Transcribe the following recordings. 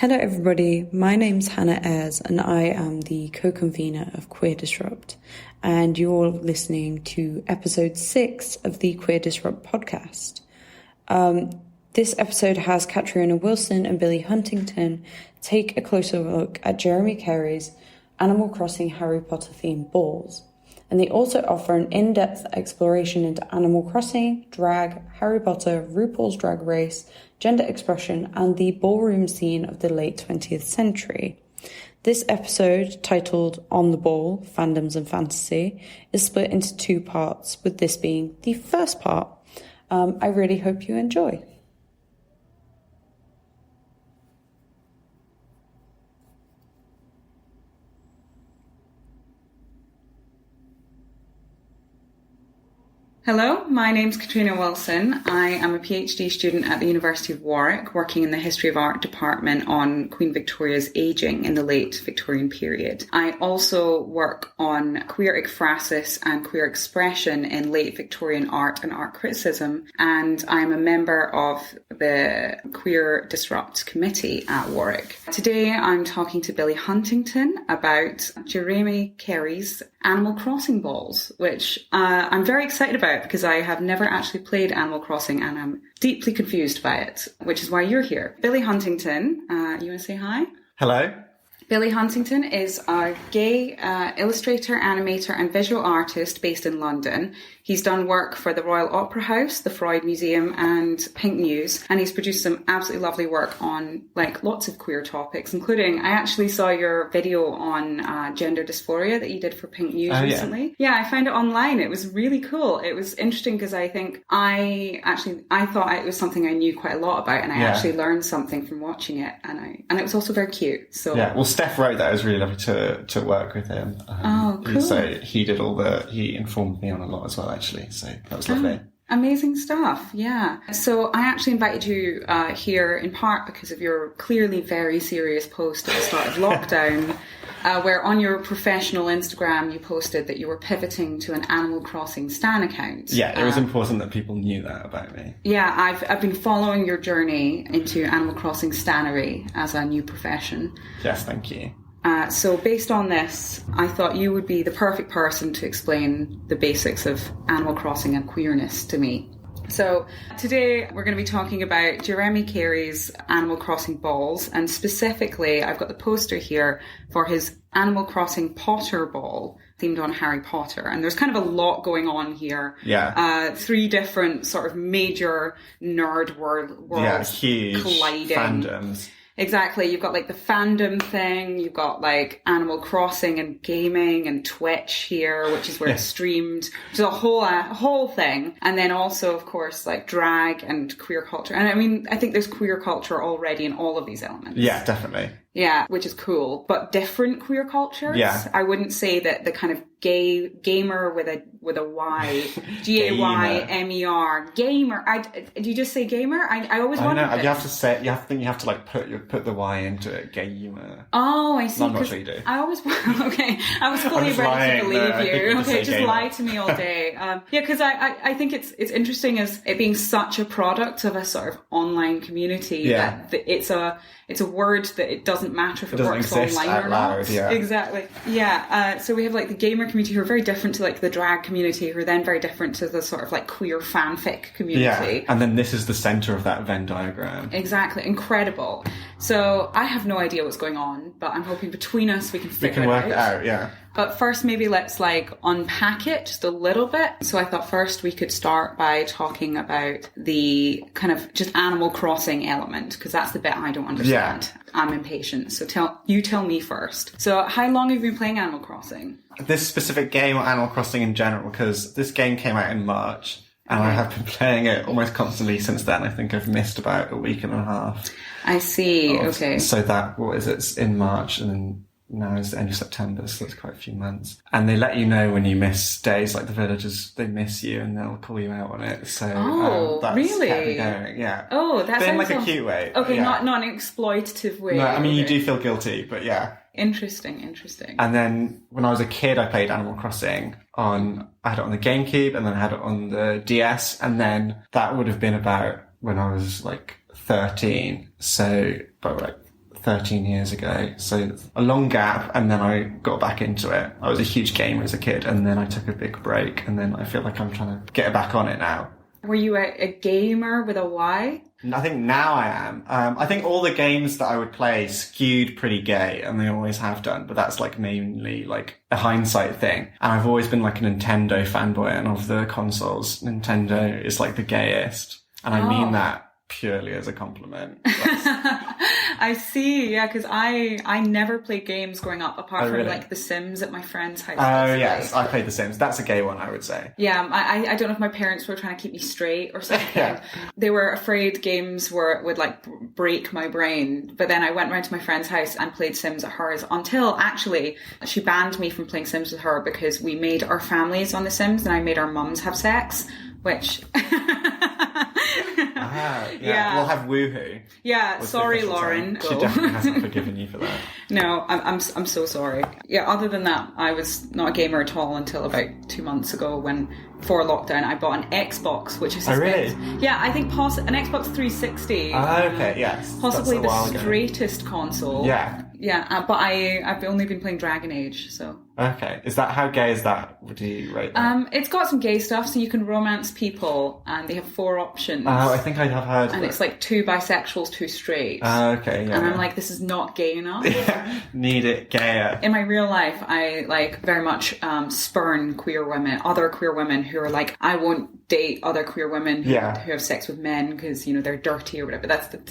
Hello everybody, my name's Hannah Ayres and I am the co-convener of Queer Disrupt, and you're listening to episode 6 of the Queer Disrupt podcast. This episode has Catriona Wilson and Billy Huntington take a closer look at Jaremi Carey's Animal Crossing Harry Potter themed balls, and they also offer an in-depth exploration into Animal Crossing, drag, Harry Potter, RuPaul's Drag Race, gender expression, and the ballroom scene of the late 20th century. This episode, titled On the Ball, Fandoms and Fantasy, is split into 2 parts, with this being the first part. I really hope you enjoy. Hello, my name's Catriona Wilson. I am a PhD student at the University of Warwick, working in the History of Art department on Queen Victoria's ageing in the late Victorian period. I also work on queer ekphrasis and queer expression in late Victorian art and art criticism, and I'm a member of the Queer Disrupt committee at Warwick. Today I'm talking to Billy Huntington about Jaremi Carey's Animal Crossing balls, which I'm very excited about because I have never actually played Animal Crossing and I'm deeply confused by it, which is why you're here. Billy Huntington, you want to say hi? Hello. Billy Huntington is a gay illustrator, animator and visual artist based in London. He's done work for the Royal Opera House, the Freud Museum and Pink News, and he's produced some absolutely lovely work on lots of queer topics, including, I actually saw your video on gender dysphoria that you did for Pink News recently. Yeah, I found it online. It was really cool. It was interesting because I think I thought it was something I knew quite a lot about, and I actually learned something from watching it, and it was also very cute. So yeah, well, Steph wrote that. It was really lovely to work with him. Oh, cool. So he informed me on a lot as well, actually. So that was lovely. Amazing stuff, yeah. So I actually invited you here in part because of your clearly very serious post at the start of lockdown, where on your professional Instagram you posted that you were pivoting to an Animal Crossing Stan account. Yeah, it was important that people knew that about me. Yeah, I've been following your journey into Animal Crossing Stanery as a new profession. Yes, thank you. So based on this, I thought you would be the perfect person to explain the basics of Animal Crossing and queerness to me. So today we're going to be talking about Jaremi Carey's Animal Crossing balls, and specifically I've got the poster here for his Animal Crossing Potter ball themed on Harry Potter, and there's kind of a lot going on here. Yeah. 3 different sort of major nerd worlds huge colliding. Fandoms. Exactly. You've got the fandom thing, you've got Animal Crossing and gaming and Twitch here, which is where it's streamed, which is a whole thing. And then also, of course, drag and queer culture. And I mean, I think there's queer culture already in all of these elements. Yeah, definitely. Yeah, which is cool, but different queer cultures. Yeah. I wouldn't say that the kind of gamer with a Y, G-A-Y-M-E-R, gamer. Do you just say gamer? I always wondered. I know. You have to put the Y into it. Gamer. Oh, I see. No, I'm not sure you do. I always I was fully ready to believe you. Okay, just lie to me all day. Because I think it's interesting as it being such a product of a sort of online community that it's a word that it doesn't matter if it works online or not. Yeah. Exactly. Yeah. So we have the gamer community who are very different to the drag community, who are then very different to the sort of queer fanfic community. Yeah. And then this is the center of that Venn diagram. Exactly. Incredible. So I have no idea what's going on, but I'm hoping between us we can figure it out. We can work it out, yeah. But first, maybe let's unpack it just a little bit. So I thought first we could start by talking about the kind of just Animal Crossing element, because that's the bit I don't understand. Yeah. I'm impatient. So tell me first. So how long have you been playing Animal Crossing? This specific game, or Animal Crossing in general, because this game came out in March. And I have been playing it almost constantly since then. I think I've missed about a week and a half. I see. Okay. So it's in March, and then now it's the end of September, so that's quite a few months. And they let you know when you miss days, the villagers, they miss you and they'll call you out on it. So that's really? Kept me going. Yeah. Oh, that's in a cute way. Okay, not an exploitative way. No, I mean, you do feel guilty, but yeah. Interesting. And then when I was a kid, I played Animal Crossing I had it on the GameCube, and then I had it on the DS, and then that would have been about when I was 13. So, about 13 years ago. So a long gap, and then I got back into it. I was a huge gamer as a kid, and then I took a big break, and then I feel like I'm trying to get back on it now. Were you a gamer with a Y? I think now I am. I think all the games that I would play skewed pretty gay, and they always have done, but that's like mainly like a hindsight thing. And I've always been like a Nintendo fanboy, and of the consoles, Nintendo is like the gayest. And I mean that purely as a compliment. I see, yeah, because I never played games growing up apart from like The Sims at my friend's house. Oh yes, I played The Sims. That's a gay one, I would say. Yeah, I don't know if my parents were trying to keep me straight or something. They were afraid games would like break my brain. But then I went round to my friend's house and played Sims at hers until actually she banned me from playing Sims with her because we made our families on The Sims and I made our mums have sex, which... Yeah. We'll have woohoo. Yeah, sorry, Lauren. She definitely hasn't forgiven you for that. No, I'm so sorry. Yeah, other than that, I was not a gamer at all until about 2 months ago when, before lockdown, I bought an Xbox, which is... Oh, really? Yeah, I think an Xbox 360. Okay, yes. Possibly the straightest console. Yeah. Yeah, but I've only been playing Dragon Age, so... Okay. How gay is that? Would you rate that? It's got some gay stuff, so you can romance people, and they have 4 options. Oh, I think I have heard And it's like 2 bisexuals, 2 straight. Okay, yeah. And I'm like, this is not gay enough. Yeah, need it gayer. In my real life, I like very much spurn queer women, other queer women who are like, I won't date other queer women who have sex with men because, you know, they're dirty or whatever.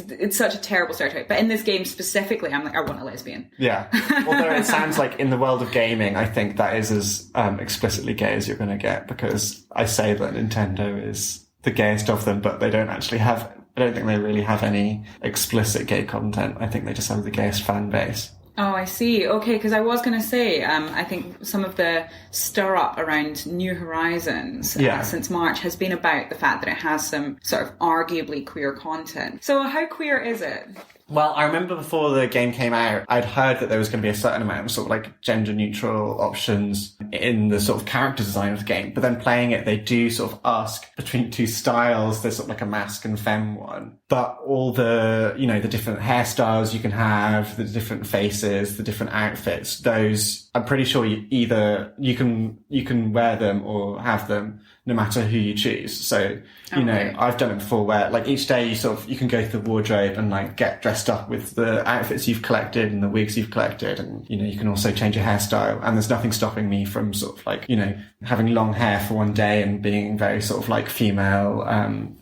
It's such a terrible stereotype. But in this game specifically, I'm like, I want a lesbian. Yeah. Although it sounds like in the world of gaming, I think that is as explicitly gay as you're going to get, because I say that Nintendo is the gayest of them, but they don't actually have... I don't think they really have any explicit gay content. I think they just have the gayest fan base. Oh, I see. Okay, because I was going to say, I think some of the stir-up around New Horizons since March has been about the fact that it has some sort of arguably queer content. So how queer is it? Well, I remember before the game came out, I'd heard that there was going to be a certain amount of sort of like gender neutral options in the sort of character design of the game. But then playing it, they do sort of ask between 2 styles. There's sort of like a masc and femme one. But all the, you know, the different hairstyles you can have, the different faces, the different outfits, those, I'm pretty sure you can wear them or have them no matter who you choose. So, you know, I've done it before where like each day you can go to the wardrobe and like get dressed up with the outfits you've collected and the wigs you've collected. And, you know, you can also change your hairstyle, and there's nothing stopping me from sort of like, you know, having long hair for one day and being very sort of like female,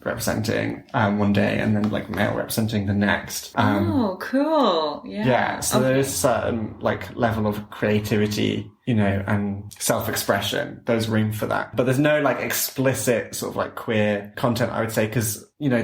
representing, one day, and then like male representing the next. Oh, cool. Yeah. Yeah. So there's a certain like level of creativity, you know, and self-expression. There's room for that. But there's no like explicit sort of like queer content, I would say, because, you know,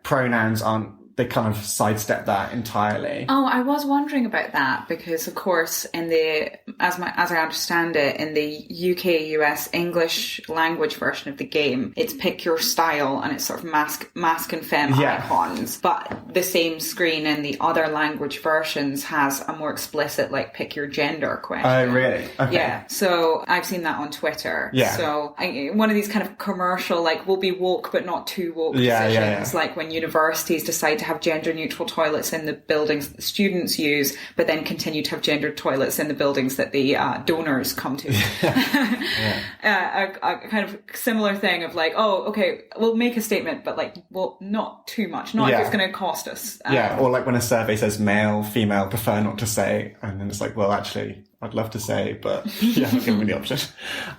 pronouns aren't, they kind of sidestep that entirely. Oh, I was wondering about that because, of course, as I understand it, in the UK, US English language version of the game, it's pick your style and it's sort of masc and femme icons. But the same screen in the other language versions has a more explicit, like, pick your gender question. Oh, really? Okay. Yeah. So I've seen that on Twitter. Yeah. So one of these kind of commercial, like, we'll be woke but not too woke decisions, like when universities decide to have gender neutral toilets in the buildings that the students use, but then continue to have gendered toilets in the buildings that the donors come to. A kind of similar thing of like, oh, okay, we'll make a statement, but like, well, not too much, not if it's going to cost us. Or like when a survey says male, female, prefer not to say, and then it's like, well, actually, I'd love to say, but you haven't given me the option.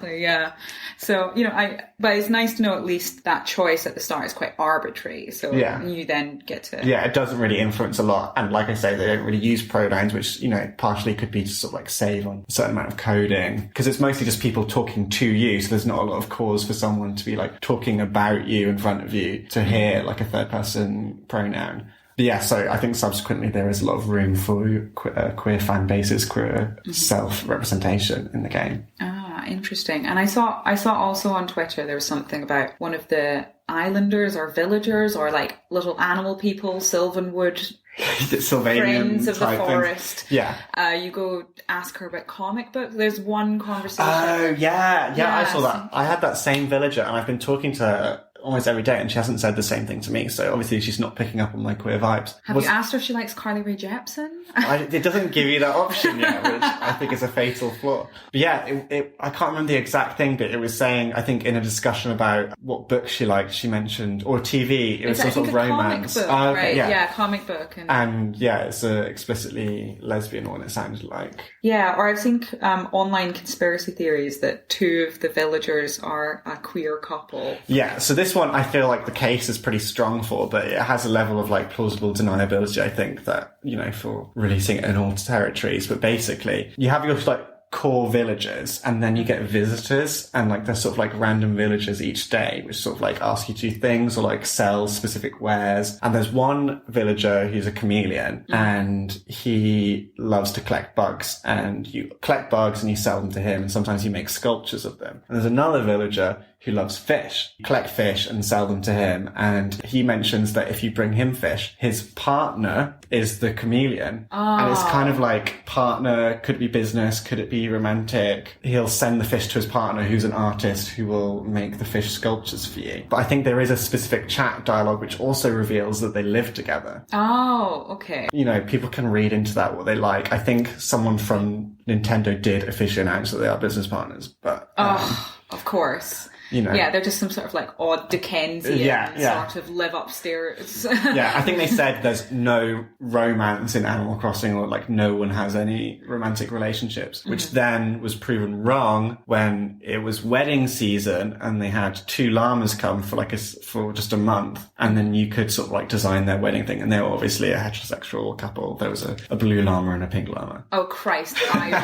Yeah. So, you know, but it's nice to know at least that choice at the start is quite arbitrary. So you then get to... Yeah, it doesn't really influence a lot. And like I say, they don't really use pronouns, which, you know, partially could be to sort of like save on a certain amount of coding. Because it's mostly just people talking to you. So there's not a lot of cause for someone to be like talking about you in front of you to hear like a third person pronoun. But yeah, so I think subsequently there is a lot of room for queer fan bases, queer self-representation in the game. Ah, interesting. And I saw also on Twitter there was something about one of the islanders or villagers or like little animal people, Sylvanwood friends of the forest. Things. Yeah. You go ask her about comic books. There's one conversation. Oh, yeah, I saw that. I had that same villager and I've been talking to her almost every day, and she hasn't said the same thing to me. So obviously she's not picking up on my queer vibes. Have you asked her if she likes Carly Rae Jepsen? It doesn't give you that option yet, which I think is a fatal flaw. But yeah, I can't remember the exact thing, but it was saying, I think in a discussion about what books she liked, she mentioned, or TV, it was some sort of romance. Comic book, right? Yeah, comic book. And yeah, it's a explicitly lesbian one, it sounded like. Yeah, or I've seen online conspiracy theories that 2 of the villagers are a queer couple. Yeah, so this one I feel like the case is pretty strong for, but it has a level of like plausible deniability, I think, that, you know, for releasing it in all territories. But basically, you have your like core villagers, and then you get visitors, and like there's sort of like random villagers each day which sort of like ask you to do things or like sell specific wares. And there's one villager who's a chameleon, and he loves to collect bugs, and you collect bugs and you sell them to him, and sometimes you make sculptures of them. And there's another villager who loves fish. You collect fish and sell them to him, and he mentions that if you bring him fish, his partner is the chameleon. And it's kind of like partner, could it be business, could it be romantic? He'll send the fish to his partner, who's an artist, who will make the fish sculptures for you. But I think there is a specific chat dialogue which also reveals that they live together. Oh, okay. You know, people can read into that what they like. I think someone from Nintendo did officially announce that they are business partners, but... of course. You know. Yeah, they're just some sort of like odd Dickensian sort of live upstairs. Yeah, I think they said there's no romance in Animal Crossing, or like no one has any romantic relationships, which then was proven wrong when it was wedding season and they had 2 llamas come for for just a month, and then you could sort of like design their wedding thing, and they were obviously a heterosexual couple. There was a blue llama and a pink llama. Oh Christ, eye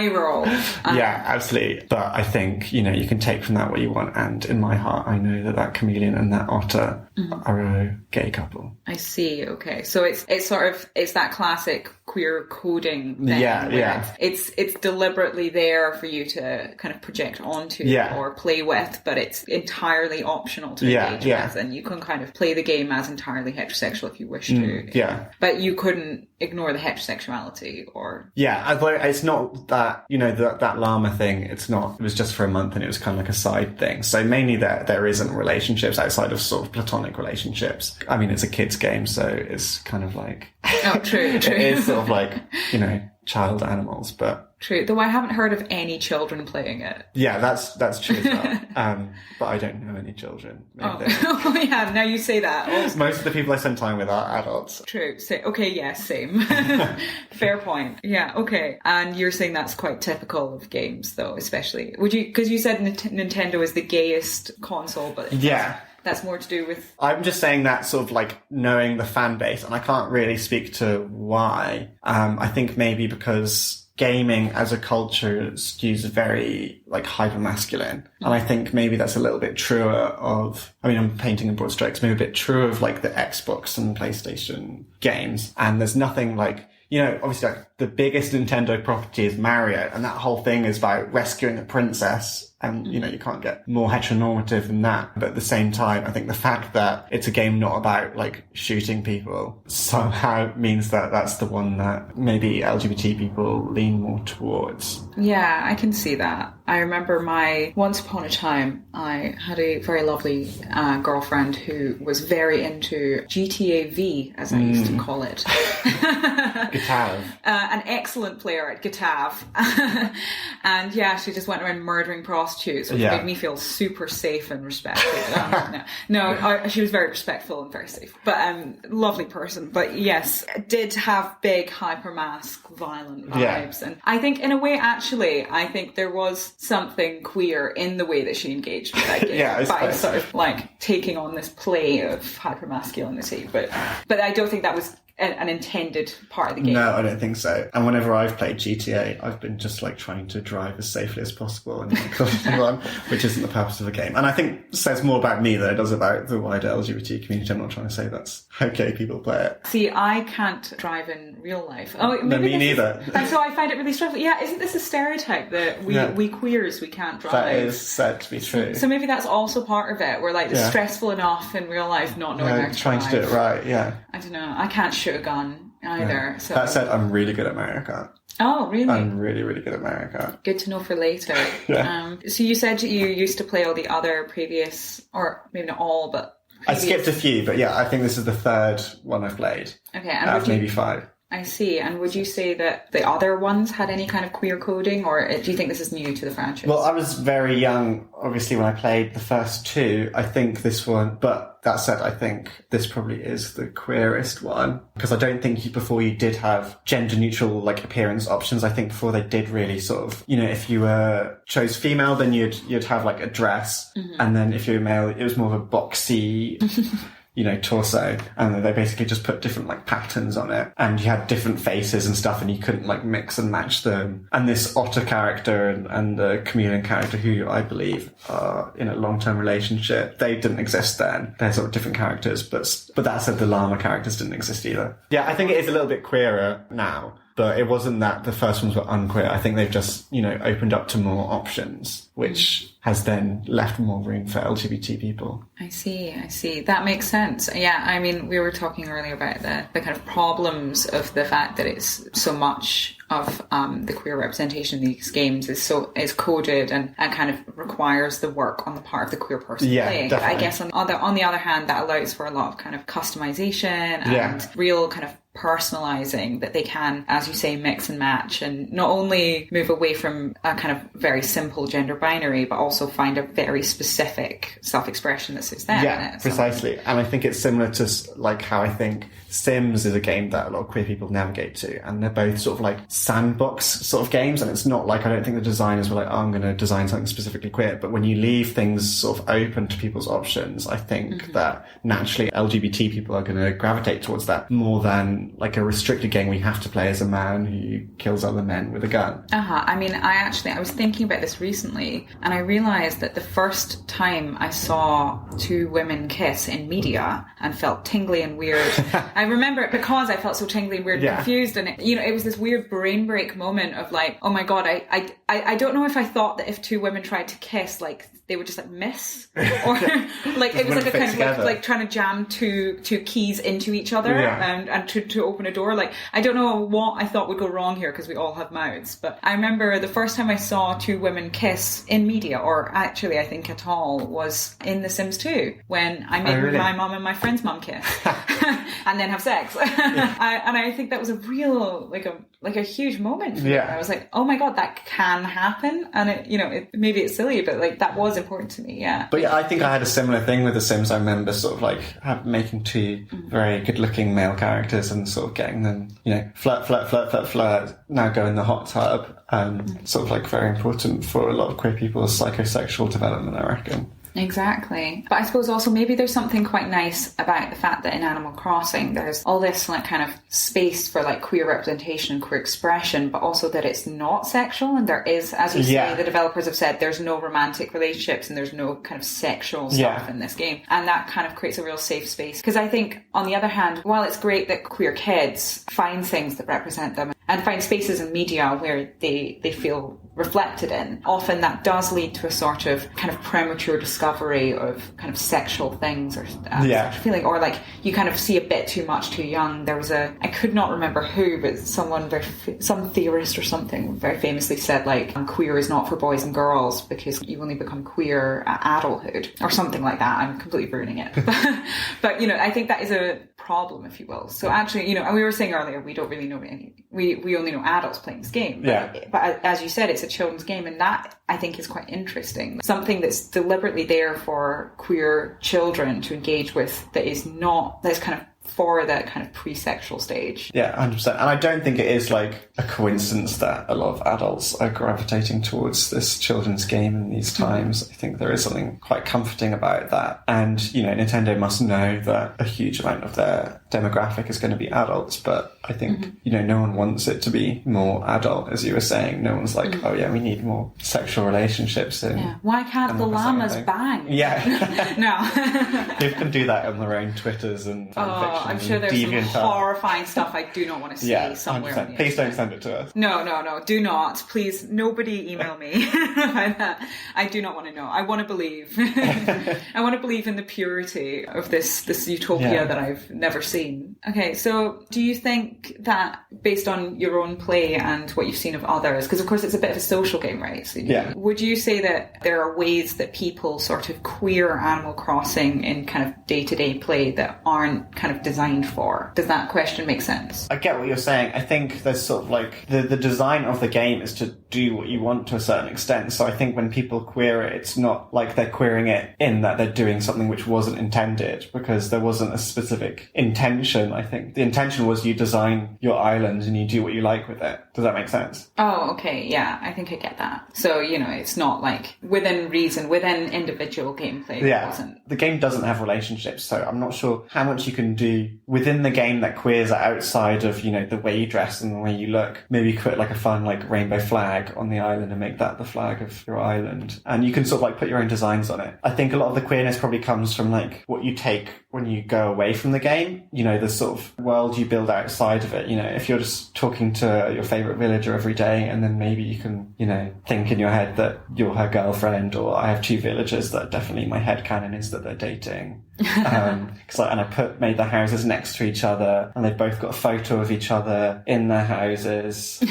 roll. Yeah, absolutely. But I think, you know, you can take from that what you want. And in my heart, I know that chameleon and that otter are a gay couple. I see. Okay, so it's that classic queer coding thing. Yeah. It's deliberately there for you to kind of project onto or play with, but it's entirely optional to engage with, and you can kind of play the game as entirely heterosexual if you wish to. Yeah, but you couldn't ignore the heterosexuality, or it's not that, you know, that llama thing. It's not. It was just for a month, and it was kind of like a side thing. So mainly there isn't relationships outside of sort of platonic relationships. I mean, it's a kids game, so it's kind of like true. It is sort of like, you know, child animals, but true. Though I haven't heard of any children playing it. Yeah, that's true as well. But I don't know any children. Oh yeah, now you say that. Most of the people I spend time with are adults. True. Same. Fair point. Yeah, okay. And you're saying that's quite typical of games, though, especially. Would you? Because you said Nintendo is the gayest console, but that's more to do with... I'm just saying that sort of like knowing the fan base, and I can't really speak to why. I think maybe because gaming as a culture skews very like hyper masculine, and I think maybe that's a little bit truer of, I mean, I'm painting in broad strokes, maybe a bit truer of like the Xbox and PlayStation games. And there's nothing like, you know, obviously like the biggest Nintendo property is Mario, and that whole thing is about rescuing a princess. And, you know, you can't get more heteronormative than that. But at the same time, I think the fact that it's a game not about, like, shooting people somehow means that that's the one that maybe LGBT people lean more towards. Yeah, I can see that. I remember once upon a time, I had a very lovely girlfriend who was very into GTA V, as I used to call it. Guitav. An excellent player at Guitav. And yeah, she just went around murdering prostitutes, which made me feel super safe and respected. She was very respectful and very safe, but lovely person. But yes, did have big hypermask violent vibes. And I think in a way, actually, I think there was something queer in the way that she engaged with that game by sort of like taking on this play of hypermasculinity. But I don't think that was an intended part of the game. No, I don't think so. And whenever I've played GTA, I've been just like trying to drive as safely as possible and which isn't the purpose of the game. And I think says more about me than it does about the wider LGBT community. I'm not trying to say that's how gay people play it. See, I can't drive in real life. Oh, no, me neither. And so I find it really stressful. Yeah, isn't this a stereotype that we queers, we can't drive? That is said to be true. So maybe that's also part of it. We're like, it's stressful enough in real life not knowing how to trying drive. to do it right, I don't know. I can't shoot a gun either. So that said, I'm really good at Mario Kart. Oh, really? I'm really, really good at Mario Kart. Good to know for later. Yeah. So you said you used to play all the other previous, or maybe not all, but I skipped a few, but yeah, I think this is the third one I've played. Okay, and out of maybe 5. I see. And would you say that the other ones had any kind of queer coding, or do you think this is new to the franchise? Well, I was very young, obviously, when I played the first 2. I think this one, but that said, I think this probably is the queerest one, because I don't think before you did have gender neutral like appearance options. I think before they did really sort of, if you chose female, then you'd have like a dress, and then if you're male, it was more of a boxy torso, and they basically just put different like patterns on it, and you had different faces and stuff, and you couldn't like mix and match them. And this otter character and the chameleon character, who I believe are in a long-term relationship, they didn't exist then. They're sort of different characters, but that said, the llama characters didn't exist either. Yeah, I think it is a little bit queerer now. But it wasn't that the first ones were unqueer. I think they've just, opened up to more options, which has then left more room for LGBT people. I see. That makes sense. Yeah, I mean, we were talking earlier about the kind of problems of the fact that it's so much of the queer representation in these games is coded and kind of requires the work on the part of the queer person playing. Definitely. I guess on the other hand, that allows for a lot of kind of customization and real kind of personalizing, that they can, as you say, mix and match, and not only move away from a kind of very simple gender binary, but also find a very specific self-expression that suits them. Yeah, precisely. And I think it's similar to like how I think Sims is a game that a lot of queer people navigate to, and they're both sort of like sandbox sort of games. And it's not like, I don't think the designers were like, I'm going to design something specifically queer, but when you leave things sort of open to people's options, I think that naturally LGBT people are going to gravitate towards that more than like a restricted game where you have to play as a man who kills other men with a gun. I mean, I was thinking about this recently, and I realised that the first time I saw 2 women kiss in media and felt tingly and weird, I remember it because I felt so tingly and weird and confused, and it was this weird brain break moment of like, oh my god, I don't know if I thought that if 2 women tried to kiss, like they would just like miss, or like it was like a kind of like trying to jam two keys into each other and to open a door. Like, I don't know what I thought would go wrong here, because we all have mouths, but I remember the first time I saw 2 women kiss in media, or actually I think at all, was in The Sims 2, when I made my mum and my friend's mum kiss and then have sex. And I think that was a real like a huge moment for me. I was like, oh my god, that can happen, and it maybe it's silly, but like that was important to me. But yeah, I think I had a similar thing with The Sims. I remember sort of like making 2 very good looking male characters and sort of getting them, flirt, now go in the hot tub. Sort of like very important for a lot of queer people's psychosexual development, I reckon. Exactly. But I suppose also maybe there's something quite nice about the fact that in Animal Crossing there's all this like kind of space for like queer representation and queer expression, but also that it's not sexual, and there is, as you say, the developers have said, there's no romantic relationships and there's no kind of sexual stuff in this game, and that kind of creates a real safe space. Because I think, on the other hand, while it's great that queer kids find things that represent them and find spaces in media where they feel reflected in, often that does lead to a sort of kind of premature discovery of kind of sexual things or sexual feeling, or like you kind of see a bit too much too young. There was I could not remember who, but some theorist or something very famously said like, queer is not for boys and girls because you only become queer at adulthood, or something like that. I'm completely ruining it. But I think that is a problem, if you will. So actually, and we were saying earlier, we don't really know we only know adults playing this game. But as you said, it's a children's game, and that I think is quite interesting. Something that's deliberately there for queer children to engage with, that's kind of for that kind of pre-sexual stage. Yeah, 100%. And I don't think it is like a coincidence that a lot of adults are gravitating towards this children's game in these times. I think there is something quite comforting about that. And, Nintendo must know that a huge amount of their demographic is going to be adults, but I think, no one wants it to be more adult, as you were saying. No one's like, oh yeah, we need more sexual relationships. Why can't the llamas bang? Yeah. No. People can do that on their own Twitters and fanfiction. I'm sure there's some horrifying stuff I do not want to see somewhere. 100%. Please don't send it to us. No, do not. Please, nobody email me about that. I do not want to know. I want to believe. I want to believe in the purity of this utopia that I've never seen. seen. Okay, so do you think that based on your own play and what you've seen of others, because of course it's a bit of a social game, right? So would you say that there are ways that people sort of queer Animal Crossing in kind of day-to-day play that aren't kind of designed for? Does that question make sense? I get what you're saying. I think there's sort of like the design of the game is to do what you want to a certain extent. So I think when people queer it, it's not like they're queering it in that they're doing something which wasn't intended, because there wasn't a specific intention. I think the intention was you design your island and you do what you like with it. Does that make sense? Oh, okay. Yeah, I think I get that. So, it's not like within reason, within individual gameplay. Yeah. It wasn't. The game doesn't have relationships, so I'm not sure how much you can do within the game that queers are outside of, the way you dress and the way you look. Maybe put like a fun like rainbow flag on the island and make that the flag of your island. And you can sort of like put your own designs on it. I think a lot of the queerness probably comes from like what you take when you go away from the game. The sort of world you build outside of it. If you're just talking to your favourite villager every day, and then maybe you can, think in your head that you're her girlfriend, or I have two villagers that definitely my headcanon is that they're dating. Made the houses next to each other, and they've both got a photo of each other in their houses.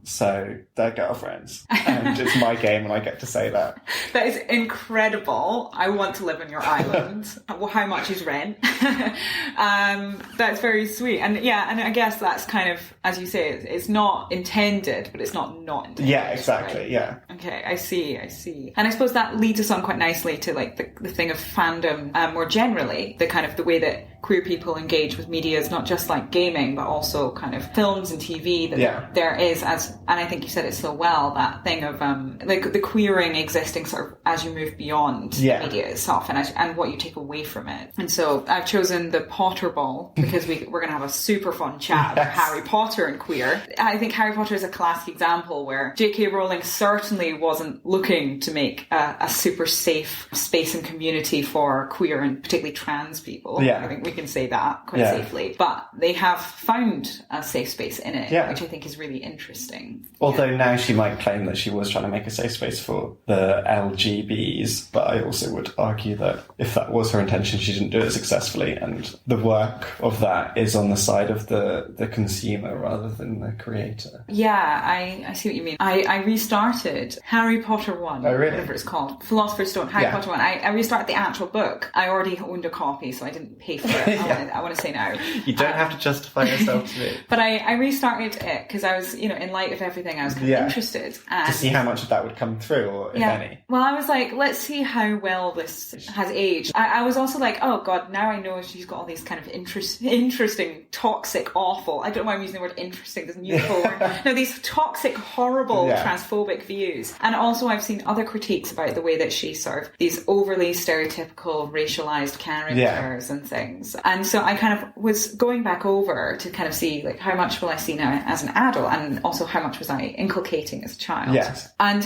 So they're girlfriends. And it's my game and I get to say that. That is incredible. I want to live on your island. How much is rent? That's very sweet. And and I guess that's kind of, as you say, it's not intended, but it's not intended. Yeah, exactly. Right? Yeah. Okay, I see. And I suppose that leads us on quite nicely to like the thing of fandom more generally, the way that queer people engage with media is not just like gaming, but also kind of films and TV. There is, and I think you said it so well, that thing of like the queering existing sort of as you move beyond the media itself and what you take away from it. And so I've chosen the Potter Ball because we're going to have a super fun chat about Harry Potter and queer. I think Harry Potter is a classic example where J.K. Rowling certainly wasn't looking to make a super safe space and community for queer and particularly trans people. I think we can say that quite safely. But they have found a safe space in it, which I think is really interesting. Although now she might claim that she was trying to make a safe space for the LGBs, but I also would argue that if that was her intention, she didn't do it successfully, and the work of that is on the side of the consumer rather than the creator. Yeah, I see what you mean. I restarted Harry Potter 1, whatever it's called, Philosopher's Stone, Harry Potter 1. I restarted the actual book. I already owned a copy, so I didn't pay for it. I want to say now. You don't have to justify yourself to me. But I restarted it because I was, in light of everything, I was kind of interested. And to see how much of that would come through, or if any. Well, I was like, let's see how well this has aged. I was also like, oh God, now I know she's got all these kind of interesting, toxic, awful, I don't know why I'm using the word interesting, this neutral word. No, these toxic, horrible, transphobic views. And also I've seen other critiques about the way that she sort of, these overly stereotypical, racialized characters and things. And so I kind of was going back over to kind of see like how much will I see now as an adult, and also how much was I inculcating as a child. Yes. And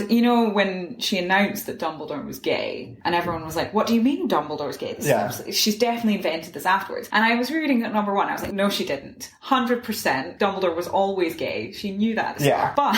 when she announced that Dumbledore was gay, and everyone was like, what do you mean Dumbledore's gay? She's definitely invented this afterwards. And I was reading at number 1, I was like, no, she didn't. 100% Dumbledore was always gay. She knew that at the start. But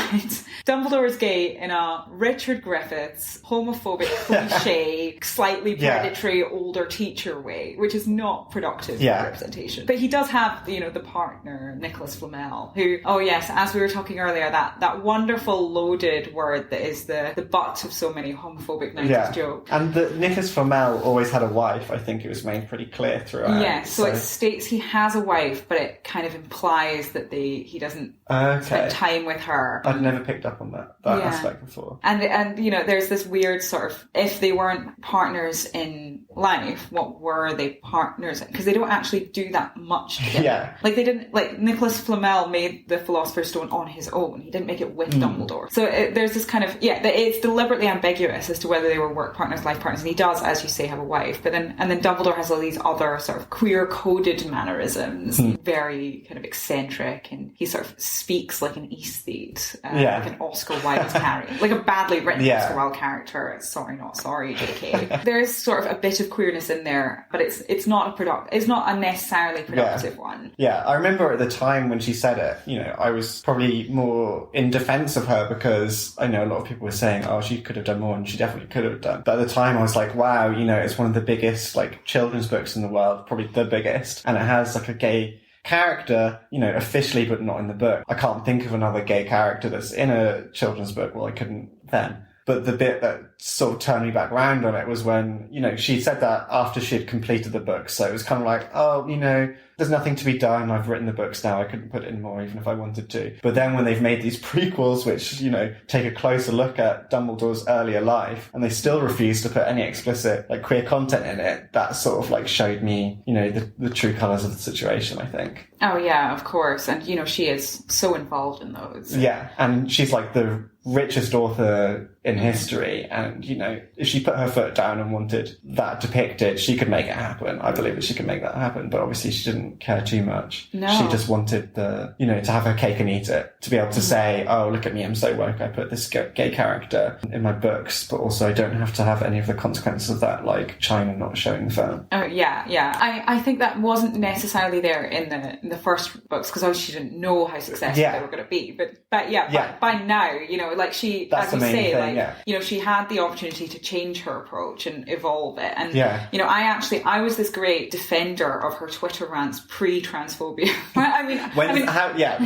Dumbledore is gay in a Richard Griffiths homophobic cliche, slightly predatory older teacher way, which is not productive representation. But he does have, the partner, Nicholas Flamel, who, oh yes, as we were talking earlier, that wonderful loaded word that is the butt of so many homophobic 90s jokes. And Nicholas Flamel always had a wife. I think it was made pretty clear throughout. Yeah, so it states he has a wife, but it kind of implies that he doesn't spend time with her. I'd never picked up on that aspect before. And there's this weird sort of, if they weren't partners in life, what were they partners in? Because they don't actually do that much together. Yeah. Like they didn't, like Nicholas Flamel made the Philosopher's Stone on his own. He didn't make it with Dumbledore. So there's this kind of, it's deliberately ambiguous as to whether they were work partners, life partners. And he does, as you say, have a wife. But then Dumbledore has all these other sort of queer-coded mannerisms, very kind of eccentric, and he sort of speaks like an aesthete, like an Oscar Wilde character, like a badly written Oscar Wilde character. Sorry, not sorry, JK. There's sort of a bit of queerness in there, but it's not a it's not a necessarily productive one. Yeah, I remember at the time when she said it, you know, I was probably more in defense of her because I know a lot of people were saying, oh, she could have done more, and she definitely could have done. But at the time I was like, wow, you know, it's one of the biggest like children's books in the world, probably the biggest, and it has like a gay character, you know, officially, but not in the book. I can't think of another gay character that's in a children's book. Well, I couldn't then. But the bit that sort of turned me back round on it was when, you know, she said that after she had completed the book. So it was kind of like, oh, you know, there's nothing to be done. I've written the books now. I couldn't put in more even if I wanted to. But then when they've made these prequels, which, you know, take a closer look at Dumbledore's earlier life, and they still refuse to put any explicit, like, queer content in it, that sort of, like, showed me, you know, the true colours of the situation, I think. Oh, yeah, of course. And, you know, she is so involved in those. Yeah, and she's, like, the richest author in history, and, you know, if she put her foot down and wanted that depicted, she could make it happen. I believe that she could make that happen, but obviously she didn't care too much. No. She just wanted to have her cake and eat it, to be able to say, oh, look at me, I'm so woke, I put this gay character in my books, but also I don't have to have any of the consequences of that, like China not showing the film. Oh, yeah. I think that wasn't necessarily there in the first books, because she didn't know how successful they were going to be. But by now, you know, like she, that's as you say, thing, like, you know, she had the opportunity to change her approach and evolve it. And, you know, I was this great defender of her Twitter rants pre-transphobia.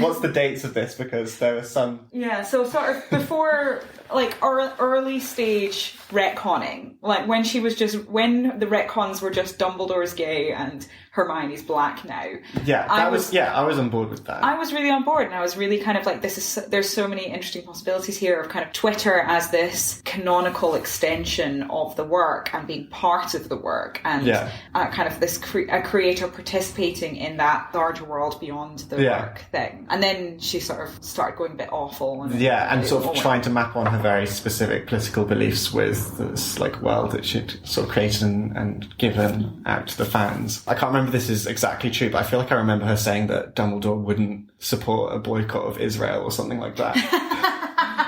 What's the dates of this? Because there was some... Yeah, so sort of before, like, early stage retconning, like when the retcons were just Dumbledore's gay and Hermione's black now. Yeah, I was on board with that. I was really on board, and I was really kind of like, there's so many interesting possibilities here of kind of Twitter as this canonical extension of the work and being part of the work, and kind of this a creator participating in that larger world beyond the work thing. And then she sort of started going a bit awful. And sort of trying to map on her very specific political beliefs with this like world that she'd sort of created and given out to the fans. I can't remember if this is exactly true, but I feel like I remember her saying that Dumbledore wouldn't support a boycott of Israel or something like that.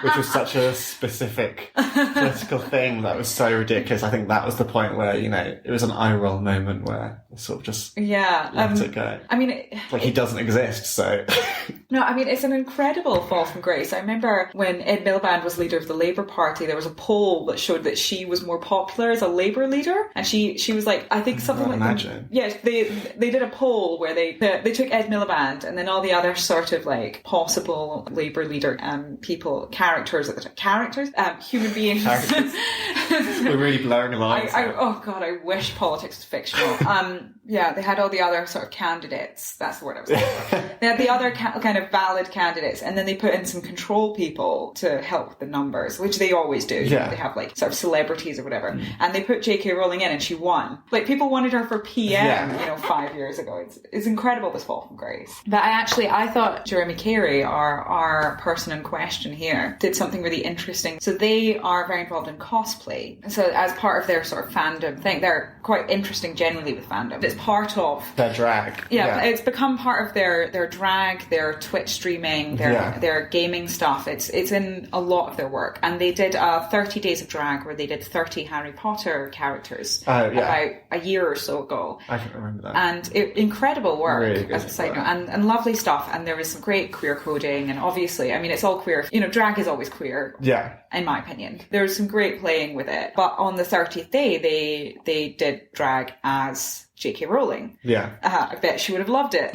Which was such a specific political thing that was so ridiculous. I think that was the point where, you know, it was an eye roll moment where it sort of just let it go. I mean... he doesn't exist, so... No, I mean, it's an incredible fall from grace. I remember when Ed Miliband was leader of the Labour Party, there was a poll that showed that she was more popular as a Labour leader. And she was like, I think something like... Imagine. Yes, they did a poll where they took Ed Miliband and then all the other sort of like possible Labour leader human beings. We're really blurring the lines. I wish politics was fictional. They had all the other sort of candidates. That's the word I was looking for. They had the other kind of valid candidates, and then they put in some control people to help with the numbers, which they always do. Yeah. They have like sort of celebrities or whatever. And they put J.K. Rowling in, and she won. Like, people wanted her for PM, 5 years ago. It's incredible, this fall from grace. But I thought Jaremi Carey, our person in question here, did something really interesting. So they are very involved in cosplay. So as part of their sort of fandom thing, they're quite interesting generally with fandom. It's part of their drag. Yeah, it's become part of their drag, their Twitch streaming, their gaming stuff. It's in a lot of their work. And they did 30 Days of Drag where they did 30 Harry Potter characters about a year or so ago. I don't remember that. And incredible work, really as a side note, and lovely stuff. And there was some great queer coding, and obviously, I mean, it's all queer. You know, drag is always queer. Yeah. In my opinion. There was some great playing with it. But on the 30th day, they did drag as J.K. Rowling. Yeah. I bet she would have loved it.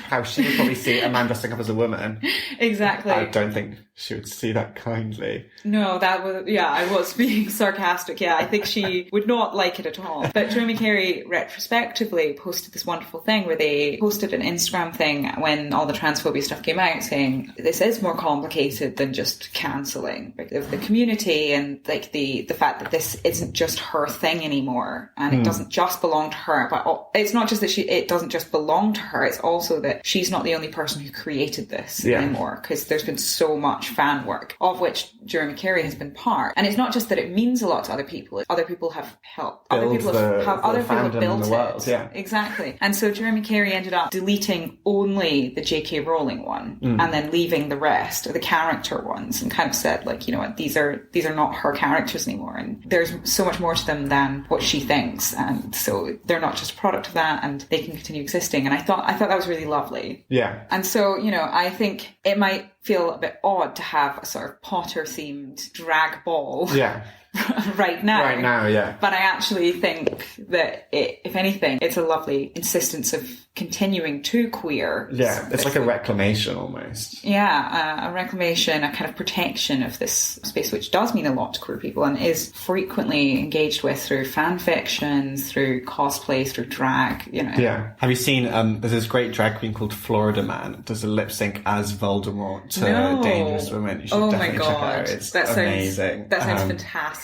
How she would probably see a man dressing up as a woman. Exactly. I don't think she would see that kindly. No, I was being sarcastic. Yeah, I think she would not like it at all. But Jaremi Carey retrospectively posted this wonderful thing where they posted an Instagram thing when all the transphobia stuff came out, saying this is more complicated than just cancelling of the community, and like the fact that this isn't just her thing anymore, and it doesn't just belong to her. But it's not just that it doesn't just belong to her, it's also that she's not the only person who created this anymore, because there's been so much fan work, of which Jaremi Carey has been part. And it's not just that it means a lot to other people. Other people have helped. Other people have built it. World, yeah. Exactly. And so Jaremi Carey ended up deleting only the J.K. Rowling one and then leaving the rest, the character ones, and kind of said, like, you know what, these are not her characters anymore. And there's so much more to them than what she thinks. And so they're not just a product of that, and they can continue existing. And I thought that was really lovely. Yeah. And so, you know, I think it might feel a bit odd to have a sort of Potter-themed drag ball. Yeah. right now. Right now, yeah. But I actually think that if anything, it's a lovely insistence of continuing to queer. Yeah, it's like a reclamation almost. Yeah, a reclamation, a kind of protection of this space, which does mean a lot to queer people and is frequently engaged with through fan fictions, through cosplay, through drag, you know. Yeah. Have you seen, there's this great drag queen called Florida Man, does a lip sync as Voldemort to Dangerous Women. You should definitely check it out. It's amazing. That sounds fantastic.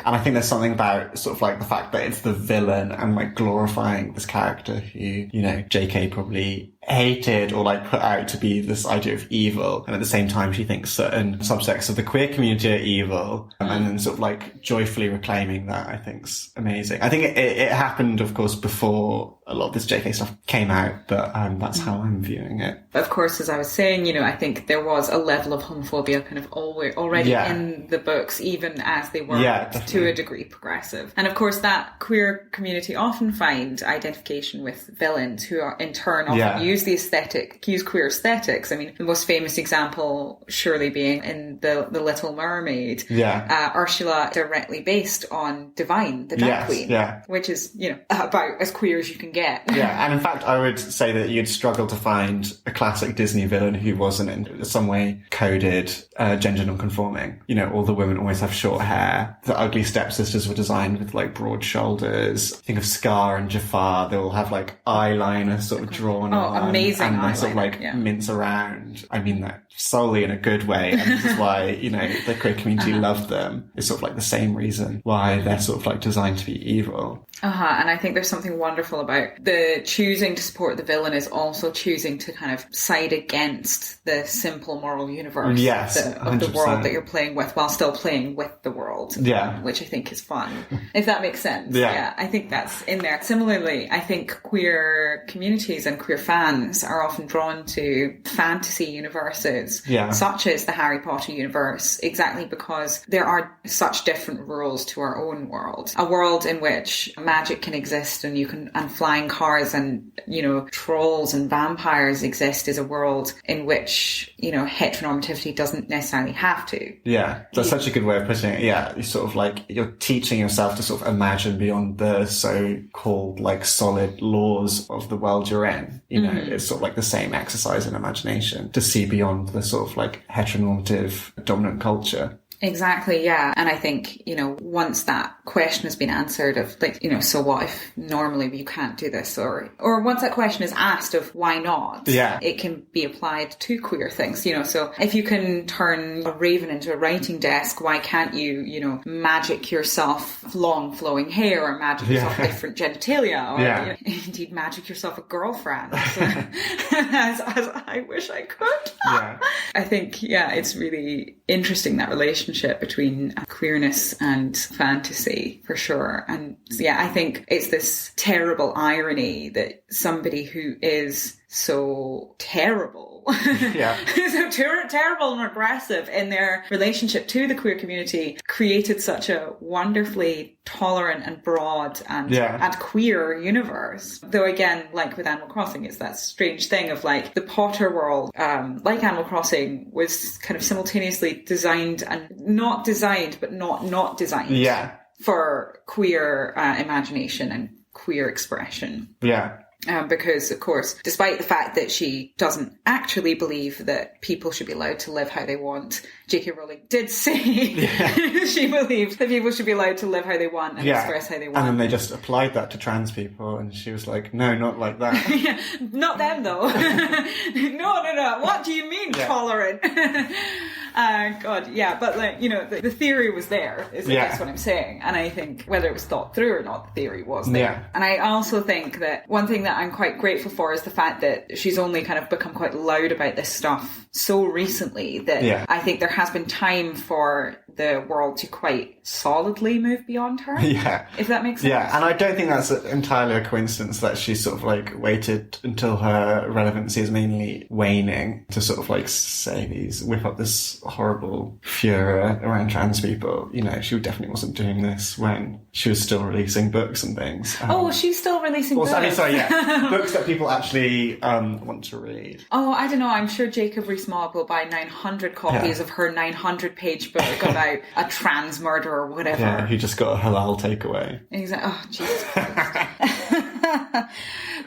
And I think there's something about sort of like the fact that it's the villain and like glorifying this character who, you know, JK probably hated or like put out to be this idea of evil, and at the same time she thinks certain subsects of the queer community are evil, and then sort of like joyfully reclaiming that, I think's amazing. I think it happened, of course, before a lot of this JK stuff came out, but that's how I'm viewing it. Of course, as I was saying, you know, I think there was a level of homophobia kind of already in the books, even as they were to a degree progressive. And of course, that queer community often find identification with villains who are in turn often use queer aesthetics. I mean, the most famous example surely being in the Little Mermaid. Ursula directly based on Divine, the drag queen, which is, you know, about as queer as you can get. And in fact, I would say that you'd struggle to find a classic Disney villain who wasn't in some way coded gender non-conforming. You know, all the women always have short hair. The ugly stepsisters were designed with like broad shoulders. Think of Scar and Jafar. They all have like eyeliner sort of drawn on. Amazing. And they sort of like mince around. I mean that solely in a good way. And this is why, you know, the queer community loved them. It's sort of like the same reason why they're sort of like designed to be evil. And I think there's something wonderful about the choosing to support the villain is also choosing to kind of side against the simple moral universe of the world that you're playing with, while still playing with the world. Which I think is fun, if that makes sense. I think that's in there. Similarly, I think queer communities and queer fans are often drawn to fantasy universes, such as the Harry Potter universe, exactly because there are such different rules to our own world. A world in which magic can exist and flying cars and, you know, trolls and vampires exist is a world in which, you know, heteronormativity doesn't necessarily have to. That's such a good way of putting it. You sort of like, you're teaching yourself to sort of imagine beyond the so-called like solid laws of the world you're in. You know, it's sort of like the same exercise in imagination to see beyond the sort of like heteronormative dominant culture. Exactly, yeah. And I think, you know, once that question has been answered of like, you know, so what if normally you can't do this, or once that question is asked of why not, it can be applied to queer things, you know. So if you can turn a raven into a writing desk, why can't you, you know, magic yourself long flowing hair, or magic yourself different genitalia, or you know, indeed magic yourself a girlfriend, as I wish I could. I think, it's really interesting, that relationship between queerness and fantasy, for sure. And I think it's this terrible irony that somebody who is so terrible, so terrible and regressive in their relationship to the queer community, created such a wonderfully tolerant and broad and queer universe. Though again, like with Animal Crossing, it's that strange thing of like the Potter world, like Animal Crossing, was kind of simultaneously designed and not designed, but not designed for queer imagination and queer expression. Because, of course, despite the fact that she doesn't actually believe that people should be allowed to live how they want, J.K. Rowling did say she believes that people should be allowed to live how they want and express how they want. And then they just applied that to trans people, and she was like, no, not like that. Not them, though. No. What do you mean, tolerant? God, yeah, but like, you know, the theory was there, is I guess what I'm saying. And I think whether it was thought through or not, the theory was there. Yeah. And I also think that one thing that I'm quite grateful for is the fact that she's only kind of become quite loud about this stuff so recently that I think there has been time for the world to quite solidly move beyond her. Yeah. If that makes sense. Yeah, and I don't think that's entirely a coincidence that she sort of like waited until her relevancy is mainly waning to sort of like whip up this horrible furor around trans people. You know, she definitely wasn't doing this when she was still releasing books and things. She's still releasing books. I mean, sorry, books that people actually want to read. Oh, I don't know. I'm sure Jacob Rees-Mogg will buy 900 copies of her 900-page book about a trans murder or whatever. Yeah, who just got a halal takeaway. Exactly. Oh, Jesus Christ.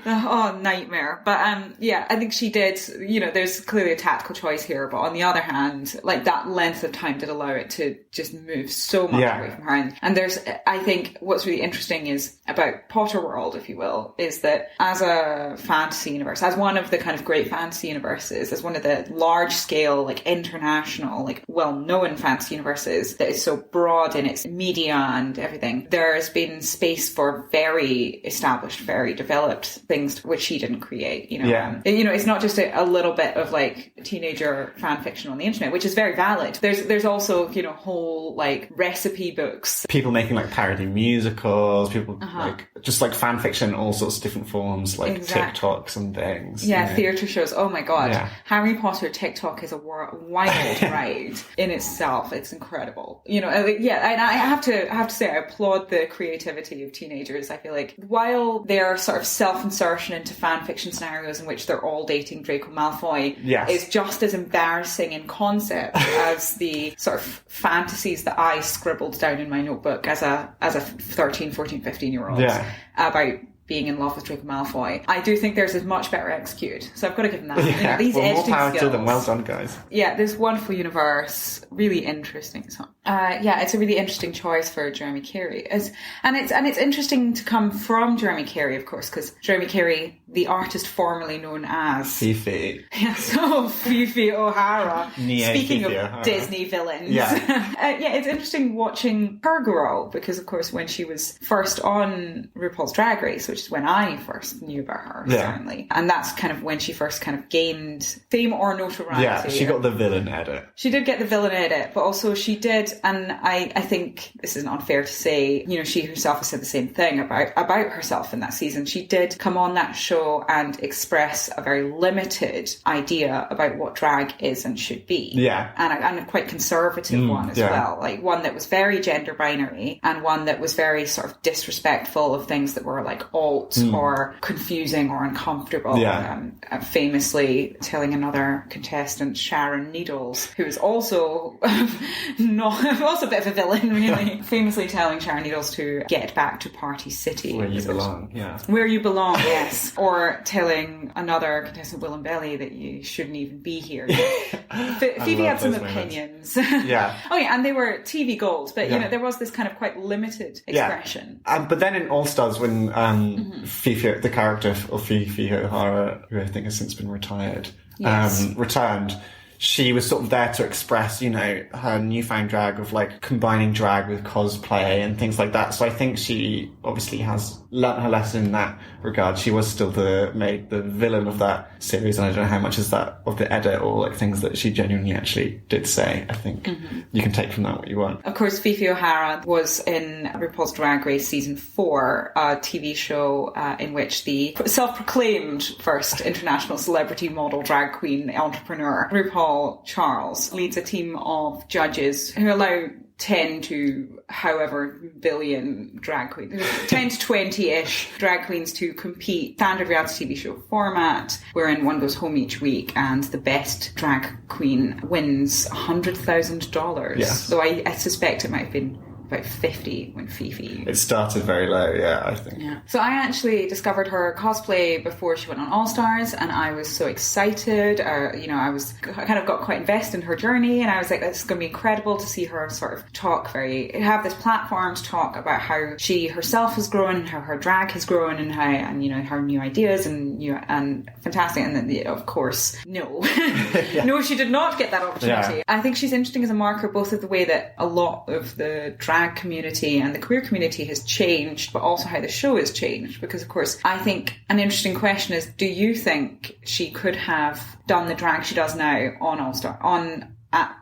Oh, nightmare. But I think she did, you know, there's clearly a tactical choice here, but on the other hand, like that length of time did allow it to just move so much away from her. And there's, I think what's really interesting is about Potterworld, if you will, is that as a fantasy universe, as one of the kind of great fantasy universes, as one of the large scale, like international, like well-known fantasy universes that is so broad in its media and everything, there's been space for very established, very developed things which she didn't create, you know. You know, it's not just a little bit of like teenager fan fiction on the internet, which is very valid. There's also, you know, whole like recipe books. People making like parody musicals, people like just like fan fiction in all sorts of different forms, like TikToks and things. Yeah, you know. theatre shows. Oh my God. Yeah. Harry Potter TikTok is a wild ride in itself. It's incredible. You know, and I have to say I applaud the creativity of teenagers. I feel like while they're sort of self-insertion into fan fiction scenarios in which they're all dating Draco Malfoy is just as embarrassing in concept as the sort of fantasies that I scribbled down in my notebook as a 13, 14, 15-year-old about being in love with Draco Malfoy. I do think theirs is much better executed. So I've got to give them that. You know, these editing more power skills. to them. Well done, guys. Yeah, this wonderful universe. Really interesting. So, it's a really interesting choice for Jaremi Carey. And it's interesting to come from Jaremi Carey, of course, because Jaremi Carey, the artist formerly known as Fifi. Yeah, so Fifi O'Hara. Speaking Fifi of O'Hara. Disney villains. Yeah. It's interesting watching her grow, because of course when she was first on RuPaul's Drag Race, which is when I first knew about her, certainly. And that's kind of when she first kind of gained fame or notoriety. Yeah, she got the villain edit. She did get the villain edit, but also she did, and I think this isn't unfair to say, you know, she herself has said the same thing about herself in that season. She did come on that show and express a very limited idea about what drag is and should be. Yeah. And a quite conservative one as well. Like one that was very gender binary and one that was very sort of disrespectful of things that were like alt or confusing or uncomfortable. Famously telling another contestant, Sharon Needles, who is also also a bit of a villain, really, famously telling Sharon Needles to get back to Party City. Where you belong, Where you belong, yes. Or telling another contestant, Will and Belly, that you shouldn't even be here. Phoebe had some opinions. And they were TV gold, but you know, there was this kind of quite limited expression. But then in All Stars, when Fifi, the character of Fifi O'Hara, who I think has since been retired, returned, she was sort of there to express, you know, her newfound drag of like combining drag with cosplay and things like that. So I think she obviously has learnt her lesson in that regard. She was still made the villain of that series, and I don't know how much is that of the edit or like things that she genuinely actually did say. I think you can take from that what you want. Of course, Fifi O'Hara was in RuPaul's Drag Race season 4, a TV show in which the self-proclaimed first international celebrity model drag queen entrepreneur RuPaul Charles leads a team of judges who allow 10 to however billion drag queens, 10 to 20-ish drag queens to compete. Standard reality TV show format, wherein one goes home each week and the best drag queen wins $100,000. Yes. So I suspect it might have been about 50 when Fifi... It started very low, yeah, I think. Yeah. So I actually discovered her cosplay before she went on All Stars, and I was so excited. I kind of got quite invested in her journey, and I was like, this is going to be incredible to see her sort of have this platform to talk about how she herself has grown, and how her drag has grown, and her new ideas and fantastic. And then, of course, no. Yeah. No, she did not get that opportunity. Yeah. I think she's interesting as a marker, both of the way that a lot of the drag community and the queer community has changed, but also how the show has changed. Because, of course, I think an interesting question is, do you think she could have done the drag she does now on All-Star, on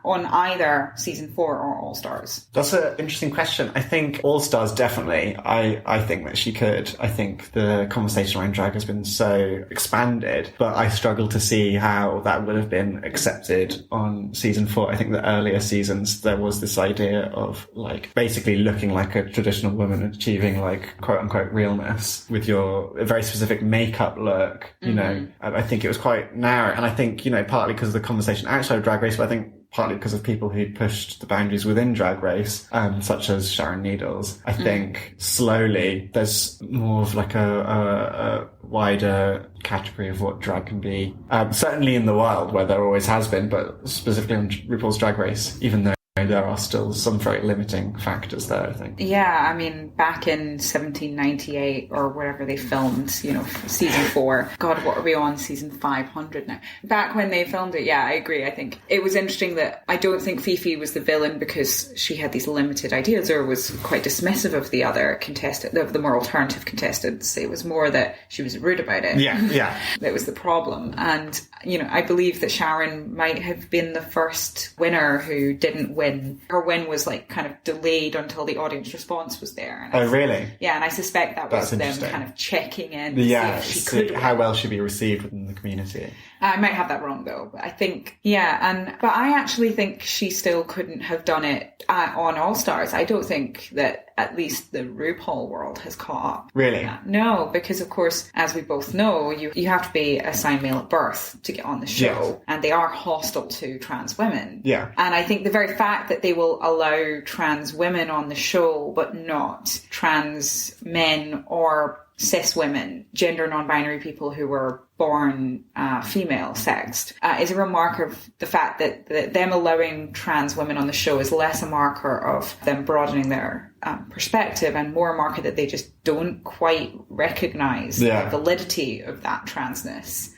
either season 4 or All Stars? That's an interesting question. I think All Stars definitely. I think that she could. I think the conversation around drag has been so expanded, but I struggle to see how that would have been accepted on season 4. I think the earlier seasons there was this idea of like basically looking like a traditional woman, achieving like quote unquote realness with your very specific makeup look. You know, I think it was quite narrow, and I think partly because of the conversation outside of Drag Race, but I think partly because of people who pushed the boundaries within Drag Race, such as Sharon Needles. I think slowly there's more of like a wider category of what drag can be. Certainly in the wild, where there always has been, but specifically on RuPaul's Drag Race, even though there are still some very limiting factors there, I think. Yeah, I mean, back in 1798 or wherever they filmed, season 4. God, what are we on? Season 500 now. Back when they filmed it, yeah, I agree. I think it was interesting that I don't think Fifi was the villain because she had these limited ideas or was quite dismissive of the other contestant, of the more alternative contestants. It was more that she was rude about it. Yeah. That was the problem. And, I believe that Sharon might have been the first winner who didn't win. Her win was like kind of delayed until the audience response was there. And really? Yeah, and I suspect that was them kind of checking in to see if she could win. How well she'd be received within the community. I might have that wrong though, but I think, but I actually think she still couldn't have done it on All Stars. I don't think that at least the RuPaul world has caught up. Really? No, because of course, as we both know, you have to be assigned male at birth to get on the show, and they are hostile to trans women. Yeah. And I think the very fact that they will allow trans women on the show, but not trans men or cis women, gender non-binary people who were born female sexed, is a real marker of the fact that them allowing trans women on the show is less a marker of them broadening their perspective and more a marker that they just don't quite recognise the validity of that transness,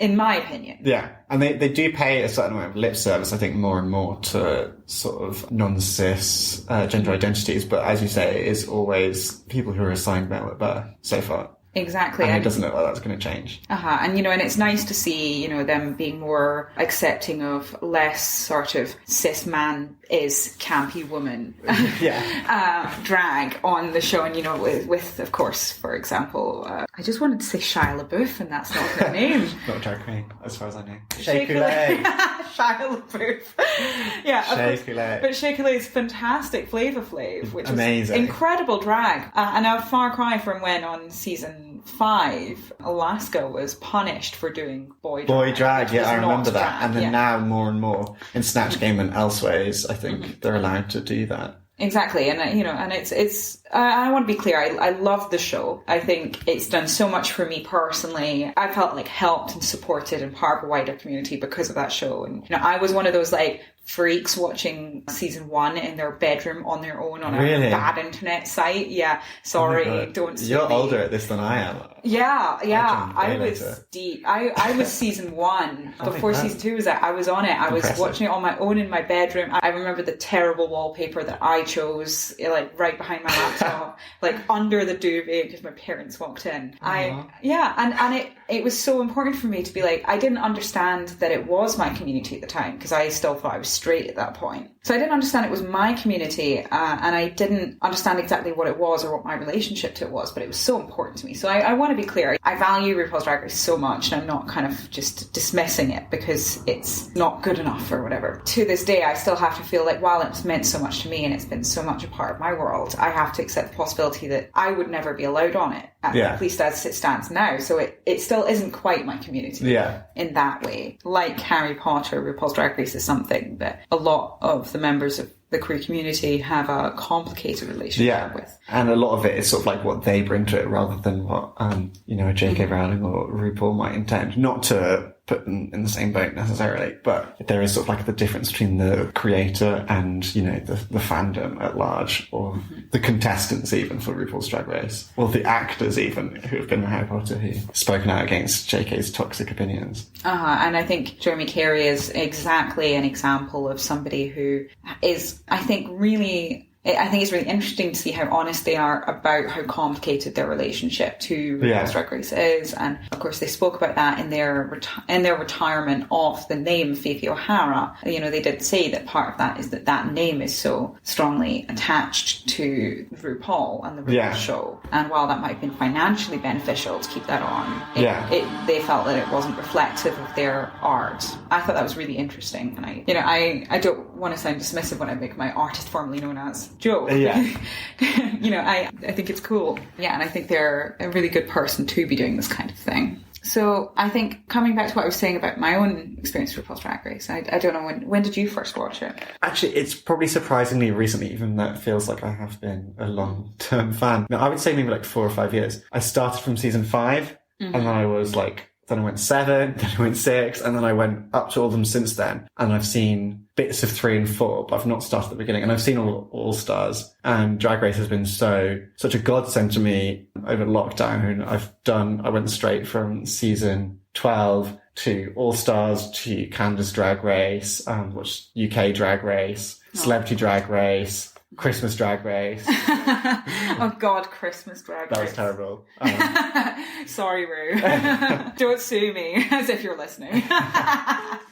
in my opinion. Yeah, and they do pay a certain amount of lip service, I think, more and more to sort of non-cis gender identities, but as you say, it is always people who are assigned male at birth so far. Exactly. And it doesn't look like that's going to change. And, and it's nice to see, them being more accepting of less sort of cis man is campy woman drag on the show. And, with, of course, for example, I just wanted to say Shia LaBeouf, and that's not her name. Not drag queen, as far as I know. Shea Coulee. Shia LaBeouf. Yeah. Shea Coulee. But Shea Coulee's fantastic Flavor Flav, which amazing. Was incredible drag. And a far cry from when on season 5, Alaska was punished for doing boy drag. Yeah, I remember that. And then now more and more in Snatch Game and elsewhere, I think they're allowed to do that. Exactly, and and it's. I want to be clear. I love the show. I think it's done so much for me personally. I felt like helped and supported and part of a wider community because of that show. And I was one of those like freaks watching season 1 in their bedroom on their own on a bad internet site. Yeah, sorry, don't. You're older at this than I am. Yeah. I was deep. I was season 1 before season 2 was out. I was on it. I was watching it on my own in my bedroom. I remember the terrible wallpaper that I chose, like right behind my laptop, like under the duvet because my parents walked in. And it was so important for me to be like, I didn't understand that it was my community at the time because I still thought I was straight at that point. So I didn't understand it was my community, and I didn't understand exactly what it was or what my relationship to it was, but it was so important to me. So I want to be clear. I value RuPaul's Drag Race so much, and I'm not kind of just dismissing it because it's not good enough or whatever. To this day, I still have to feel like while it's meant so much to me and it's been so much a part of my world, I have to accept the possibility that I would never be allowed on it, at least as it stands now. So it still isn't quite my community in that way. Like Harry Potter, RuPaul's Drag Race is something that a lot of the the members of the queer community have a complicated relationship with. And a lot of it is sort of like what they bring to it rather than what, a J.K. Rowling or RuPaul might intend. Not to put them in the same boat necessarily, but there is sort of like the difference between the creator and, the fandom at large, or the contestants even for RuPaul's Drag Race, or the actors even who have been in Harry Potter who've spoken out against J.K.'s toxic opinions. And I think Jaremi Carey is exactly an example of somebody who is, I think it's really interesting to see how honest they are about how complicated their relationship to RuPaul's Drag Race is. And of course, they spoke about that in their retirement of the name Fifi O'Hara. They did say that part of that is that name is so strongly attached to RuPaul and the RuPaul show. And while that might have been financially beneficial to keep that on, they felt that it wasn't reflective of their art. I thought that was really interesting. And I don't want to sound dismissive when I make my artist formerly known as joke. I think it's cool. Yeah, and I think they're a really good person to be doing this kind of thing. So I think coming back to what I was saying about my own experience with RuPaul's Drag Race, I don't know, when did you first watch it? Actually, it's probably surprisingly recently, even though it feels like I have been a long-term fan. No, I would say maybe like 4 or 5 years. I started from season 5, and then I was like, then I went 7, then I went 6, and then I went up to all of them since then. And I've seen bits of 3 and 4, but I've not started at the beginning. And I've seen all Stars. And Drag Race has been such a godsend to me over lockdown. I went straight from season 12 to All Stars to Canada's Drag Race, which UK Drag Race, Celebrity Drag Race, Christmas Drag Race. Oh God, Christmas Drag Race. That was terrible. Sorry, Rue. Don't sue me, as if you're listening.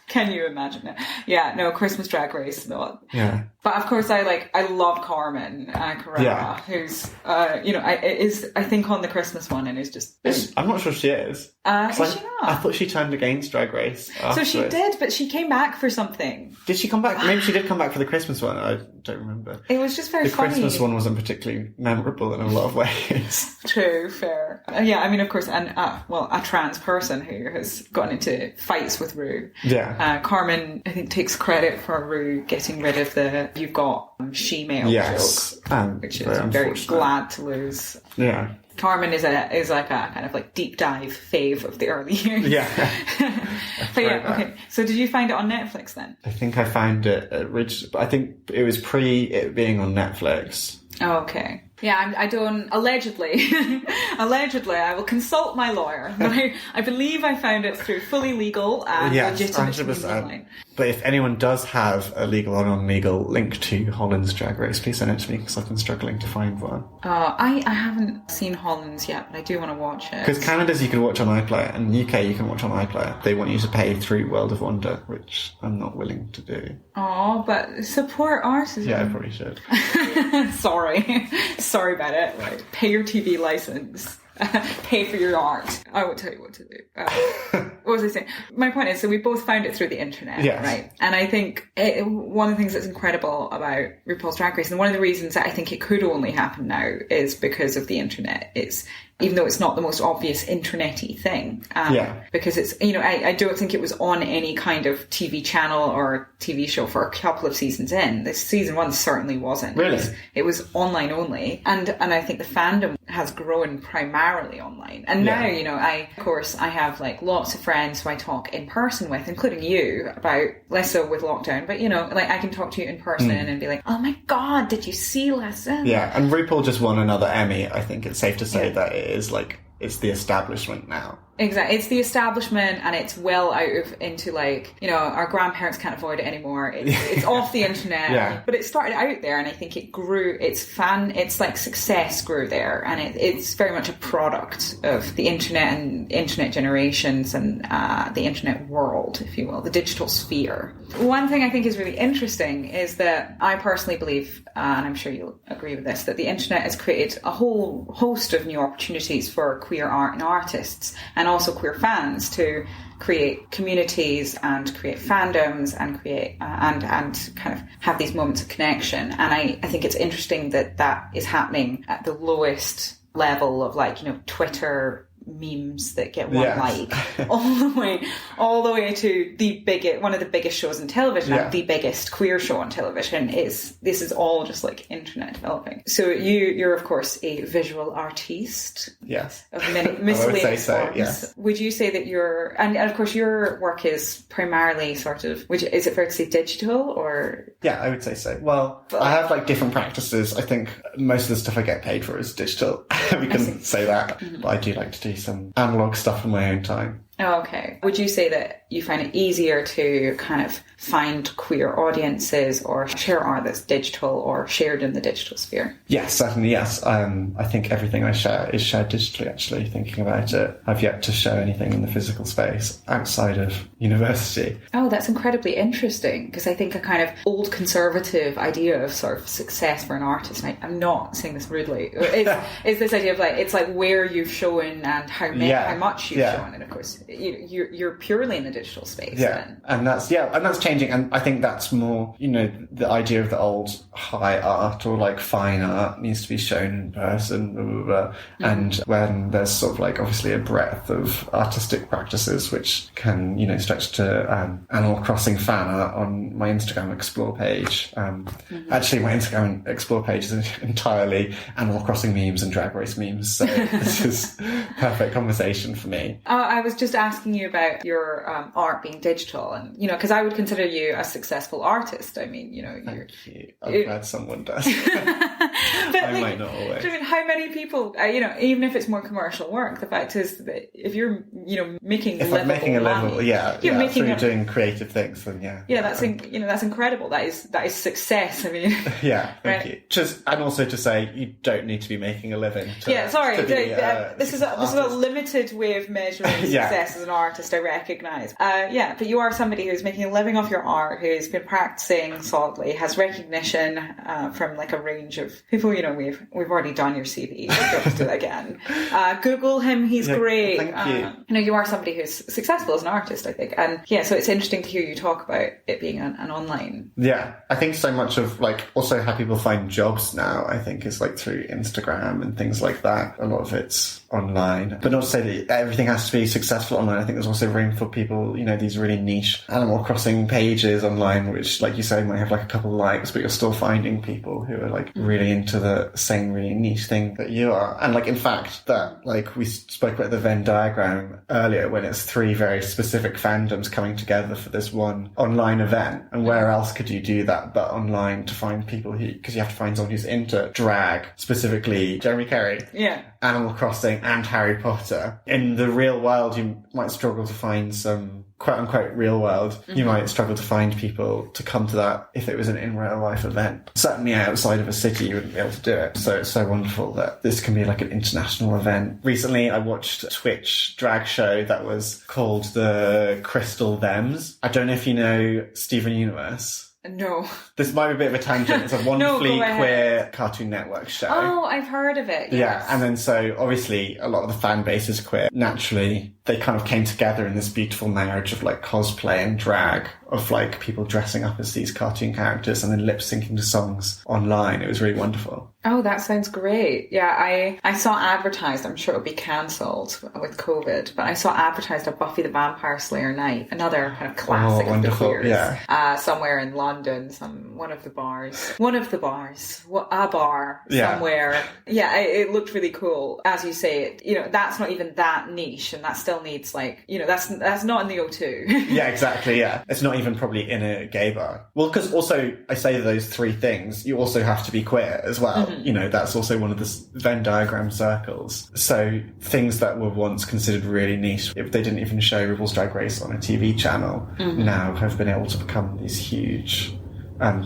Can you imagine it? Yeah, no, Christmas Drag Race, not. Yeah. But of course, I love Carmen Carrera, who's, I think on the Christmas one, and is just. I'm not sure she is. Is she not? I thought she turned against Drag Race. So she did, but she came back for something. Did she come back? Maybe she did come back for the Christmas one. I don't remember. It was just very funny. The Christmas one wasn't particularly memorable in a lot of ways. True, fair. Of course, and a trans person who has gotten into fights with Rue. Yeah. Carmen, I think, takes credit for Rue getting rid of the "you've got she-male" joke, which is very glad to lose. Yeah. Carmen is like a kind of like deep dive fave of the early years. Yeah. But okay. So did you find it on Netflix then? I think I found it I think it was pre it being on Netflix. Oh, okay. Yeah, I don't, allegedly, I will consult my lawyer, but I believe I found it through fully legal and legitimate online. But if anyone does have a legal or non-legal link to Holland's Drag Race, please send it to me, because I've been struggling to find one. I haven't seen Holland's yet, but I do want to watch it. Because Canada's you can watch on iPlayer, and UK you can watch on iPlayer. They want you to pay through World of Wonder, which I'm not willing to do. Oh, but support artists. Yeah, I probably should. Sorry about it. Right. Pay your TV license. Pay for your art. I won't tell you what to do. What was I saying? My point is, so we both found it through the internet, right? And I think one of the things that's incredible about RuPaul's Drag Race, and one of the reasons that I think it could only happen now, is because of the internet. Even though it's not the most obvious internet-y thing. Because it's, I don't think it was on any kind of TV channel or TV show for a couple of seasons in. This season 1 certainly wasn't. Really? It was online only. And I think the fandom has grown primarily online. And now, I have like lots of friends who I talk in person with, including you, about, less so with lockdown, but I can talk to you in person and be like, oh my God, did you see lesson? Yeah, and RuPaul just won another Emmy. I think it's safe to say that it is like, it's the establishment now. Exactly. It's the establishment, and it's well out of into our grandparents can't avoid it anymore. It's off the internet. But it started out there, and I think it grew. It's like success grew there, and it's very much a product of the internet and internet generations and the internet world, if you will, the digital sphere. One thing I think is really interesting is that I personally believe, and I'm sure you'll agree with this, that the internet has created a whole host of new opportunities for queer art and artists, and also queer fans, to create communities and create fandoms and create and kind of have these moments of connection. And I think it's interesting that is happening at the lowest level of Twitter memes that get one like, all the way to one of the biggest shows on television, and the biggest queer show on television. This is all just like internet developing. So you're of course a visual artiste. Yes. Of many miscellaneous so, forms. yes. Would you say that and of course your work is primarily sort of, is it fair to say digital or? Yeah, I would say so. Well, I have like different practices. I think most of the stuff I get paid for is digital. We can say that. Mm-hmm. But I do like to do some analog stuff in my own time. Oh, okay. Would you say that you find it easier to kind of find queer audiences or share art that's digital or shared in the digital sphere? Yes, certainly, yes. I think everything I share is shared digitally, actually, thinking about it. I've yet to show anything in the physical space outside of university. Oh, that's incredibly interesting, because I think a kind of old conservative idea of sort of success for an artist, and I'm not saying this rudely, is this idea of like, it's like where you've shown and how much you've shown, and of course you're purely in the digital space. Then. And that's changing. And I think that's more, the idea of the old high art or like fine art needs to be shown in person, blah, blah, blah. Mm-hmm. And when there's sort of like obviously a breadth of artistic practices which can, stretch to Animal Crossing fan art on my Instagram Explore page. Actually, my Instagram Explore page is entirely Animal Crossing memes and Drag Race memes. So this is perfect conversation for me. I was just asking you about your art being digital, and because I would consider you a successful artist. I mean, Thank you. I'm glad someone does. But I might not always. I mean, how many people, even if it's more commercial work, the fact is that if you're, making I'm making a level, making doing creative things, then that's that's incredible. That is success. I mean, thank you. And also to say, you don't need to be making a living. This is a limited way of measuring success as an artist. I recognise. But you are somebody who's making a living off your art, who's been practicing solidly, has recognition from like a range of people. We've already done your CV. You don't have to do that again. Google him; he's great. Thank you. You are somebody who's successful as an artist, I think, and so it's interesting to hear you talk about it being an online. Yeah, I think so much of like also how people find jobs now, I think, is like through Instagram and things like that. A lot of it's online, but not to say that everything has to be successful online. I think there's also room for people, these really niche Animal Crossing pages online, which, like you say, might have like a couple of likes, but you're still finding people who are like really into the same really niche thing that you are. And like, in fact, that like we spoke about the Venn diagram earlier, when it's three very specific fandoms coming together for this one online event. And where else could you do that but online, to find people because you have to find someone who's into drag, specifically Jaremi, Carey, Animal Crossing and Harry Potter. In the real world, you might struggle to find some quote-unquote real world. You might struggle to find people to come to that if it was an in-real-life event. Certainly outside of a city, you wouldn't be able to do it. So it's so wonderful that this can be like an international event. Recently, I watched a Twitch drag show that was called the Crystal Thems. I don't know if you know Steven Universe. No. This might be a bit of a tangent. It's a wonderfully queer Cartoon Network show. Oh, I've heard of it. Yes. Yeah, and then so obviously a lot of the fan base is queer. Naturally, they kind of came together in this beautiful marriage of like cosplay and drag, of like people dressing up as these cartoon characters and then lip syncing to songs online. It was really wonderful. Oh, that sounds great. Yeah, I saw advertised, I'm sure it'll be cancelled with COVID, but I saw advertised a Buffy the Vampire Slayer night, another kind of classic of the queers, somewhere in London, a bar somewhere. Yeah, it looked really cool. As you say, that's not even that niche, and that still needs like, that's not in the O2. Yeah, exactly. Yeah, it's not even probably in a gay bar. Well, because also I say those three things, you also have to be queer as well. That's also one of the Venn diagram circles. So things that were once considered really niche, if they didn't even show RuPaul's Drag Race on a TV channel, now have been able to become these huge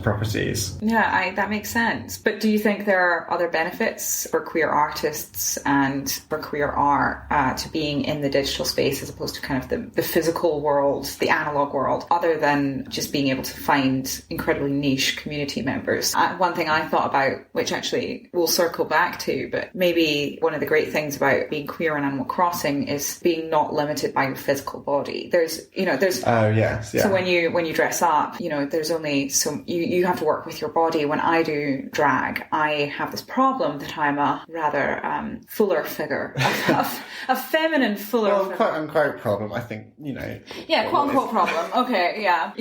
properties. Yeah, that makes sense. But do you think there are other benefits for queer artists and for queer art to being in the digital space as opposed to kind of the physical world, the analog world, other than just being able to find incredibly niche community members? One thing I thought about, which actually we'll circle back to, but maybe one of the great things about being queer in Animal Crossing is being not limited by your physical body. There's oh yes, yeah. So when you dress up, there's only so you have to work with your body. When I do drag, I have this problem that I'm a rather fuller figure, a feminine fuller figure. Quote unquote problem, I think, Yeah, quote unquote problem. Okay, yeah.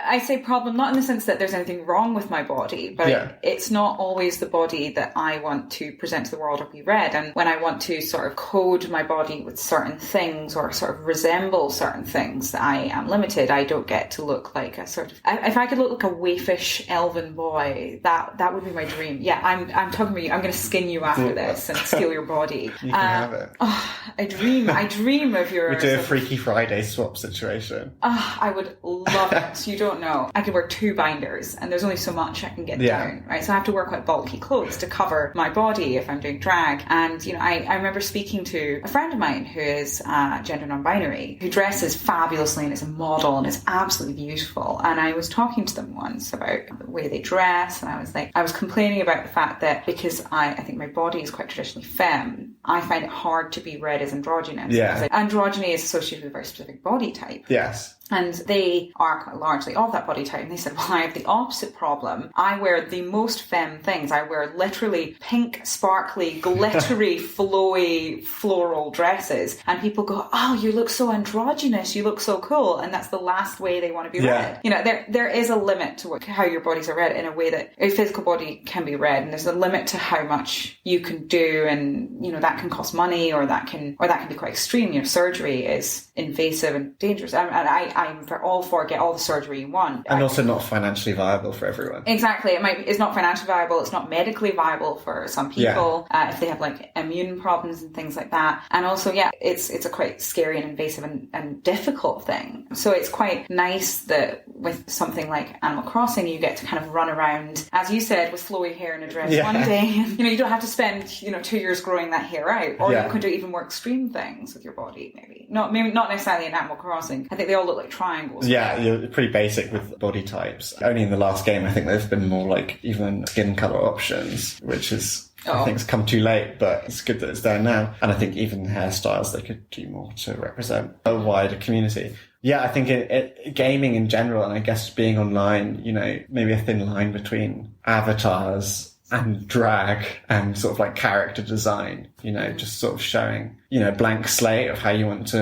I say problem not in the sense that there's anything wrong with my body, but it's not always the body that I want to present to the world or be read. And when I want to sort of code my body with certain things or sort of resemble certain things, I am limited. I don't get to look like a sort of... If I could look like a waifish elven boy, that would be my dream. Yeah, I'm talking about you. I'm going to skin you after this and steal your body. You can have it. Oh, I dream of your... We do a Freaky Friday swap situation. I would love it. You don't know. I can wear 2 binders and there's only so much I can get down, right? So I have to wear quite bulky clothes to cover my body if I'm doing drag. And, I remember speaking to a friend of mine who is gender non-binary, who dresses fabulously and is a model and is absolutely beautiful. And I was talking to them once about the way they dress, and I was complaining about the fact that because I think my body is quite traditionally femme, I find it hard to be read as androgynous. Yeah. Androgyny is associated with a very specific body type. Yes. And they are quite largely of that body type. And they said, well, I have the opposite problem. I wear the most femme things. I wear literally pink, sparkly, glittery, flowy, floral dresses. And people go, oh, you look so androgynous. You look so cool. And that's the last way they want to be read. There is a limit to how your bodies are read in a way that a physical body can be read. And there's a limit to how much you can do. And, that can cost money or that can be quite extreme. Surgery is invasive and dangerous. I'm all for get all the surgery you want. And also not financially viable for everyone. Exactly. It's not financially viable. It's not medically viable for some people if they have like immune problems and things like that. And also, it's a quite scary and invasive and difficult thing. So it's quite nice that with something like Animal Crossing, you get to kind of run around, as you said, with flowy hair and a dress one day. You don't have to spend 2 years growing that hair out. Or you can do even more extreme things with your body, maybe. Maybe not necessarily in Animal Crossing. I think they all look like triangles. Yeah, you're pretty basic with body types. Only in the last game, I think there's been more like even skin colour options, which is... I think it's come too late, but it's good that it's there now. And I think even hairstyles, they could do more to represent a wider community. Yeah, I think gaming in general, and I guess being online, maybe a thin line between avatars and drag and sort of like character design, just sort of showing, blank slate of how you want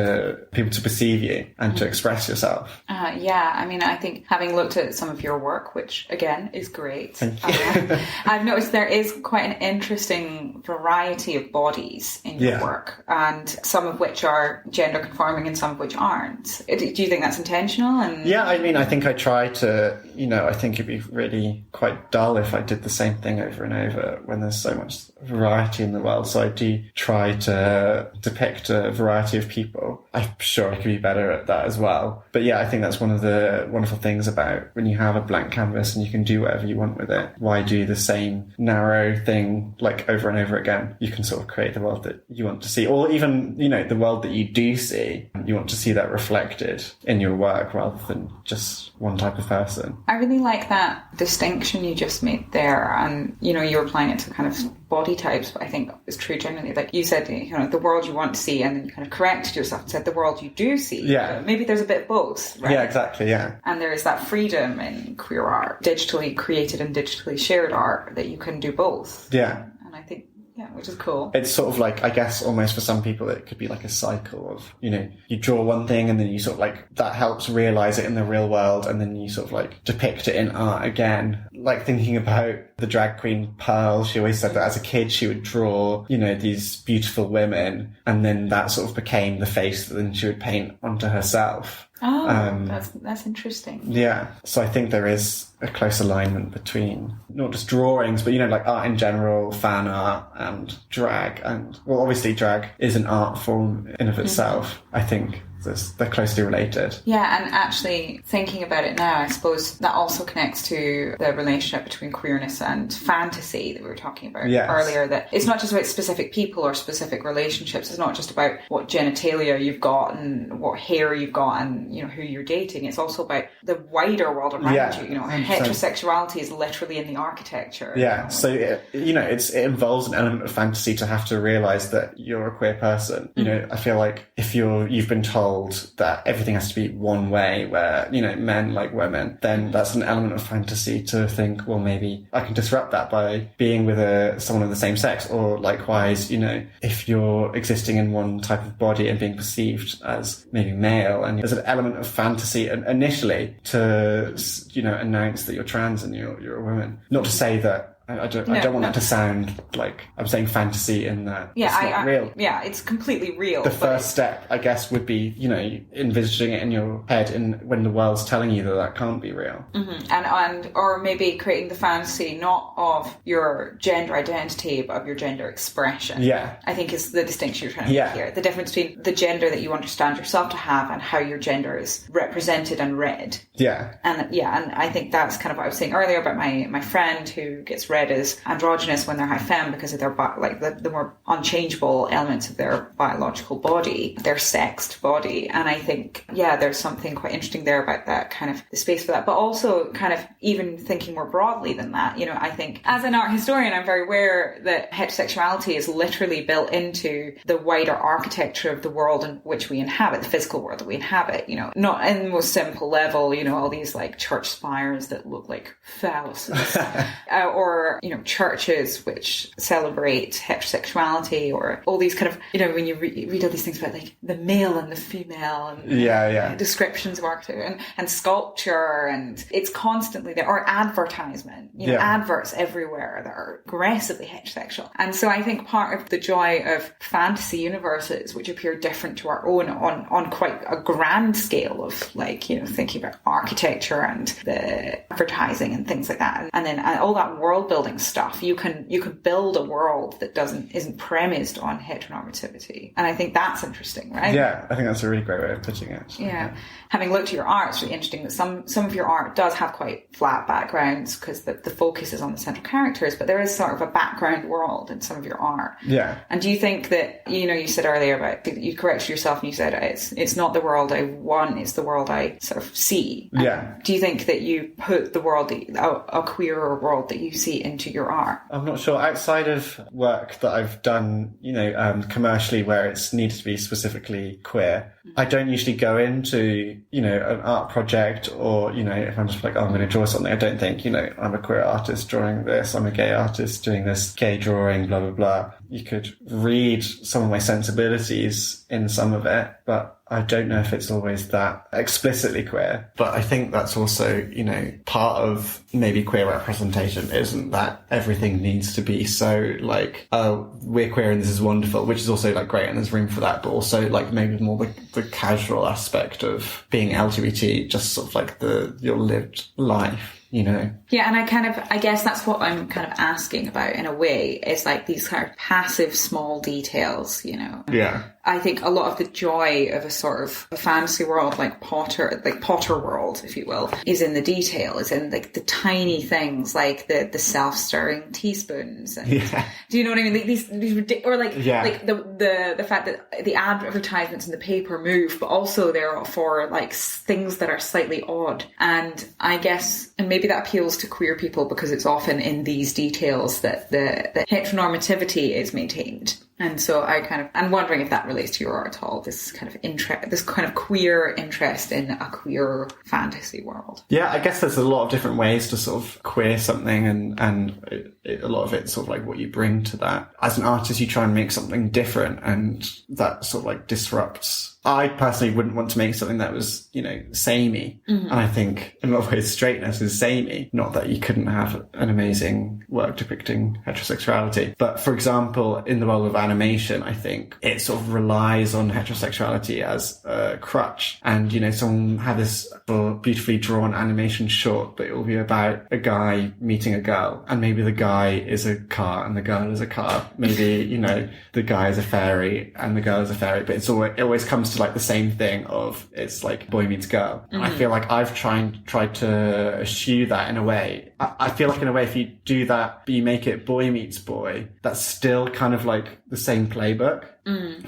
people to perceive you and to express yourself. I think having looked at some of your work, which again is great, Thank you. I've noticed there is quite an interesting variety of bodies in your work, and some of which are gender conforming and some of which aren't. Do you think that's intentional? I think I try to, I think it'd be really quite dull if I did the same thing over and over when there's so much variety in the world. So I do try to depict a variety of people. I'm sure I could be better at that as well. But I think that's one of the wonderful things about when you have a blank canvas and you can do whatever you want with it. Why do the same narrow thing like over and over again? You can sort of create the world that you want to see, or even, the world that you do see. You want to see that reflected in your work rather than just one type of person. I really like that distinction you just made there. And, you're applying it to kind of body types, but I think it's true generally. Like you said, the world you want to see, and then you kind of corrected yourself and said the world you do see. Yeah. Maybe there's a bit of both, right? Yeah, exactly, yeah. And there is that freedom in queer art, digitally created and digitally shared art, that you can do both. Yeah. And I think, which is cool. It's sort of like, I guess almost for some people it could be like a cycle of, you draw one thing and then you sort of like, that helps realize it in the real world, and then you sort of like depict it in art again. Like thinking about the drag queen Pearl, she always said that as a kid she would draw, these beautiful women, and then that sort of became the face that then she would paint onto herself. Oh, that's interesting. Yeah. So I think there is a close alignment between not just drawings, but, like art in general, fan art and drag. And, well, obviously drag is an art form in of itself. I think they're closely related. Yeah, and actually thinking about it now, I suppose that also connects to the relationship between queerness and fantasy that we were talking about earlier, that it's not just about specific people or specific relationships. It's not just about what genitalia you've got and what hair you've got and, who you're dating. It's also about the wider world around you. Heterosexuality is literally in the architecture. Yeah, so, it involves an element of fantasy to have to realise that you're a queer person. I feel like if you've been told told that everything has to be one way, where, you know, men like women, then that's an element of fantasy to think, well, maybe I can disrupt that by being with someone of the same sex. Or likewise, you know, if you're existing in one type of body and being perceived as maybe male, and there's an element of fantasy initially to, you know, announce that you're trans and you're a woman. Not to say that I don't want that to sound like I'm saying fantasy in that it's not real. Yeah, it's completely real. The first step, I guess, would be, you know, envisaging it in your head when the world's telling you that can't be real. Mm-hmm. Or maybe creating the fantasy not of your gender identity, but of your gender expression. Yeah. I think is the distinction you're trying to make here. The difference between the gender that you understand yourself to have and how your gender is represented and read. Yeah. And I think that's kind of what I was saying earlier about my friend who gets read as androgynous when they're high femme because of their the more unchangeable elements of their biological body, their sexed body. And I think there's something quite interesting there about that kind of the space for that, but also kind of even thinking more broadly than that. You know, I think as an art historian, I'm very aware that heterosexuality is literally built into the wider architecture of the world in which we inhabit, the physical world that we inhabit. You know, not in the most simple level, you know, all these like church spires that look like phalluses or, you know, churches which celebrate heterosexuality, or all these kind of, you know, when you read all these things about like the male and the female and descriptions of architecture and sculpture, and it's constantly there, or advertisement, you know, adverts everywhere that are aggressively heterosexual. And so I think part of the joy of fantasy universes, which appear different to our own on quite a grand scale of like, you know, thinking about architecture and the advertising and things like that, and then all that world building stuff, you can build a world that isn't premised on heteronormativity. And I think that's interesting, right? Yeah, I think that's a really great way of putting it. Yeah. Having looked at your art, it's really interesting that some of your art does have quite flat backgrounds because the focus is on the central characters, but there is sort of a background world in some of your art. Yeah. And do you think that, you know, you said earlier about, you corrected yourself and you said it's not the world I want, it's the world I sort of see. And do you think that you put the world, a queer world that you see into your art? I'm not sure. Outside of work that I've done, you know, commercially where it's needed to be specifically queer, I don't usually go into, you know, an art project, or, you know, if I'm just like, I'm going to draw something, I don't think, you know, I'm a queer artist drawing this, I'm a gay artist doing this gay drawing, blah, blah, blah. You could read some of my sensibilities in some of it, but I don't know if it's always that explicitly queer. But I think that's also, you know, part of maybe queer representation isn't that everything needs to be so like, oh, we're queer and this is wonderful, which is also like great and there's room for that, but also like maybe more the casual aspect of being LGBT, just sort of like your lived life. You know? Yeah, and I guess that's what I'm kind of asking about in a way, is like these kind of passive small details, you know? Yeah. I think a lot of the joy of a sort of a fantasy world like Potter world, if you will, is in the detail, is in like the tiny things, like the self-stirring teaspoons. And, do you know what I mean? Like these or like the fact that the advertisements in the paper move, but also they're for like things that are slightly odd. And I guess, and maybe that appeals to queer people because it's often in these details that the heteronormativity is maintained. And so I'm wondering if that relates to your art at all, this kind of queer interest in a queer fantasy world. Yeah, I guess there's a lot of different ways to sort of queer something, and a lot of it's sort of like what you bring to that. As an artist, you try and make something different, and that sort of like disrupts. I personally wouldn't want to make something that was, you know, samey. Mm-hmm. And I think in a lot of ways straightness is samey. Not that you couldn't have an amazing work depicting heterosexuality. But for example, in the world of animation, I think it sort of relies on heterosexuality as a crutch. And, you know, someone had this beautifully drawn animation short, but it will be about a guy meeting a girl. And maybe the guy is a car and the girl is a car. Maybe, you know, the guy is a fairy and the girl is a fairy. But it always comes to like the same thing of it's like boy meets girl. Mm-hmm. And I feel like I've tried to eschew that in a way. I feel like in a way if you do that but you make it boy meets boy, that's still kind of like the same playbook.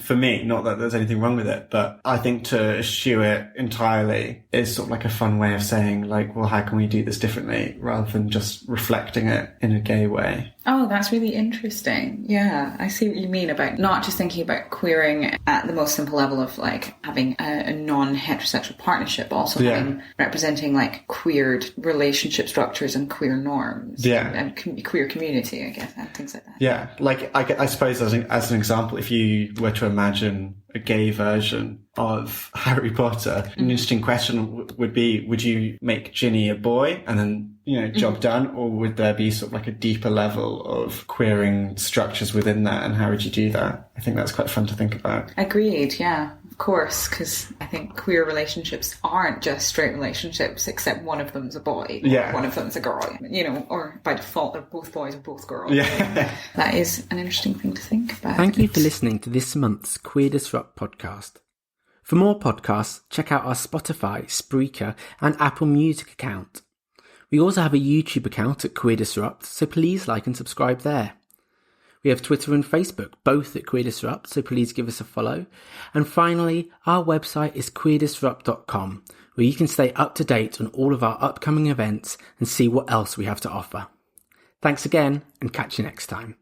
For me, not that there's anything wrong with it, but I think to eschew it entirely is sort of like a fun way of saying like, well, how can we do this differently rather than just reflecting it in a gay way? Oh, that's really interesting. Yeah, I see what you mean about not just thinking about queering at the most simple level of like having a non-heterosexual partnership, but also having representing like queered relationship structures and queer norms. And queer community, I guess, and things like that. Yeah, like I suppose as an example, if you were to imagine a gay version of Harry Potter, an interesting question would be, would you make Ginny a boy and then, job done? Or would there be sort of like a deeper level of queering structures within that? And how would you do that? I think that's quite fun to think about. Agreed, yeah. Of course, because I think queer relationships aren't just straight relationships, except one of them's a boy, or one of them's a girl, or by default they're both boys or both girls. Yeah. That is an interesting thing to think about. Thank you for listening to this month's Queer Disrupt podcast. For more podcasts, check out our Spotify, Spreaker and Apple Music account. We also have a YouTube account at Queer Disrupt, so please like and subscribe there. We have Twitter and Facebook, both at Queer Disrupt, so please give us a follow. And finally, our website is queerdisrupt.com, where you can stay up to date on all of our upcoming events and see what else we have to offer. Thanks again, and catch you next time.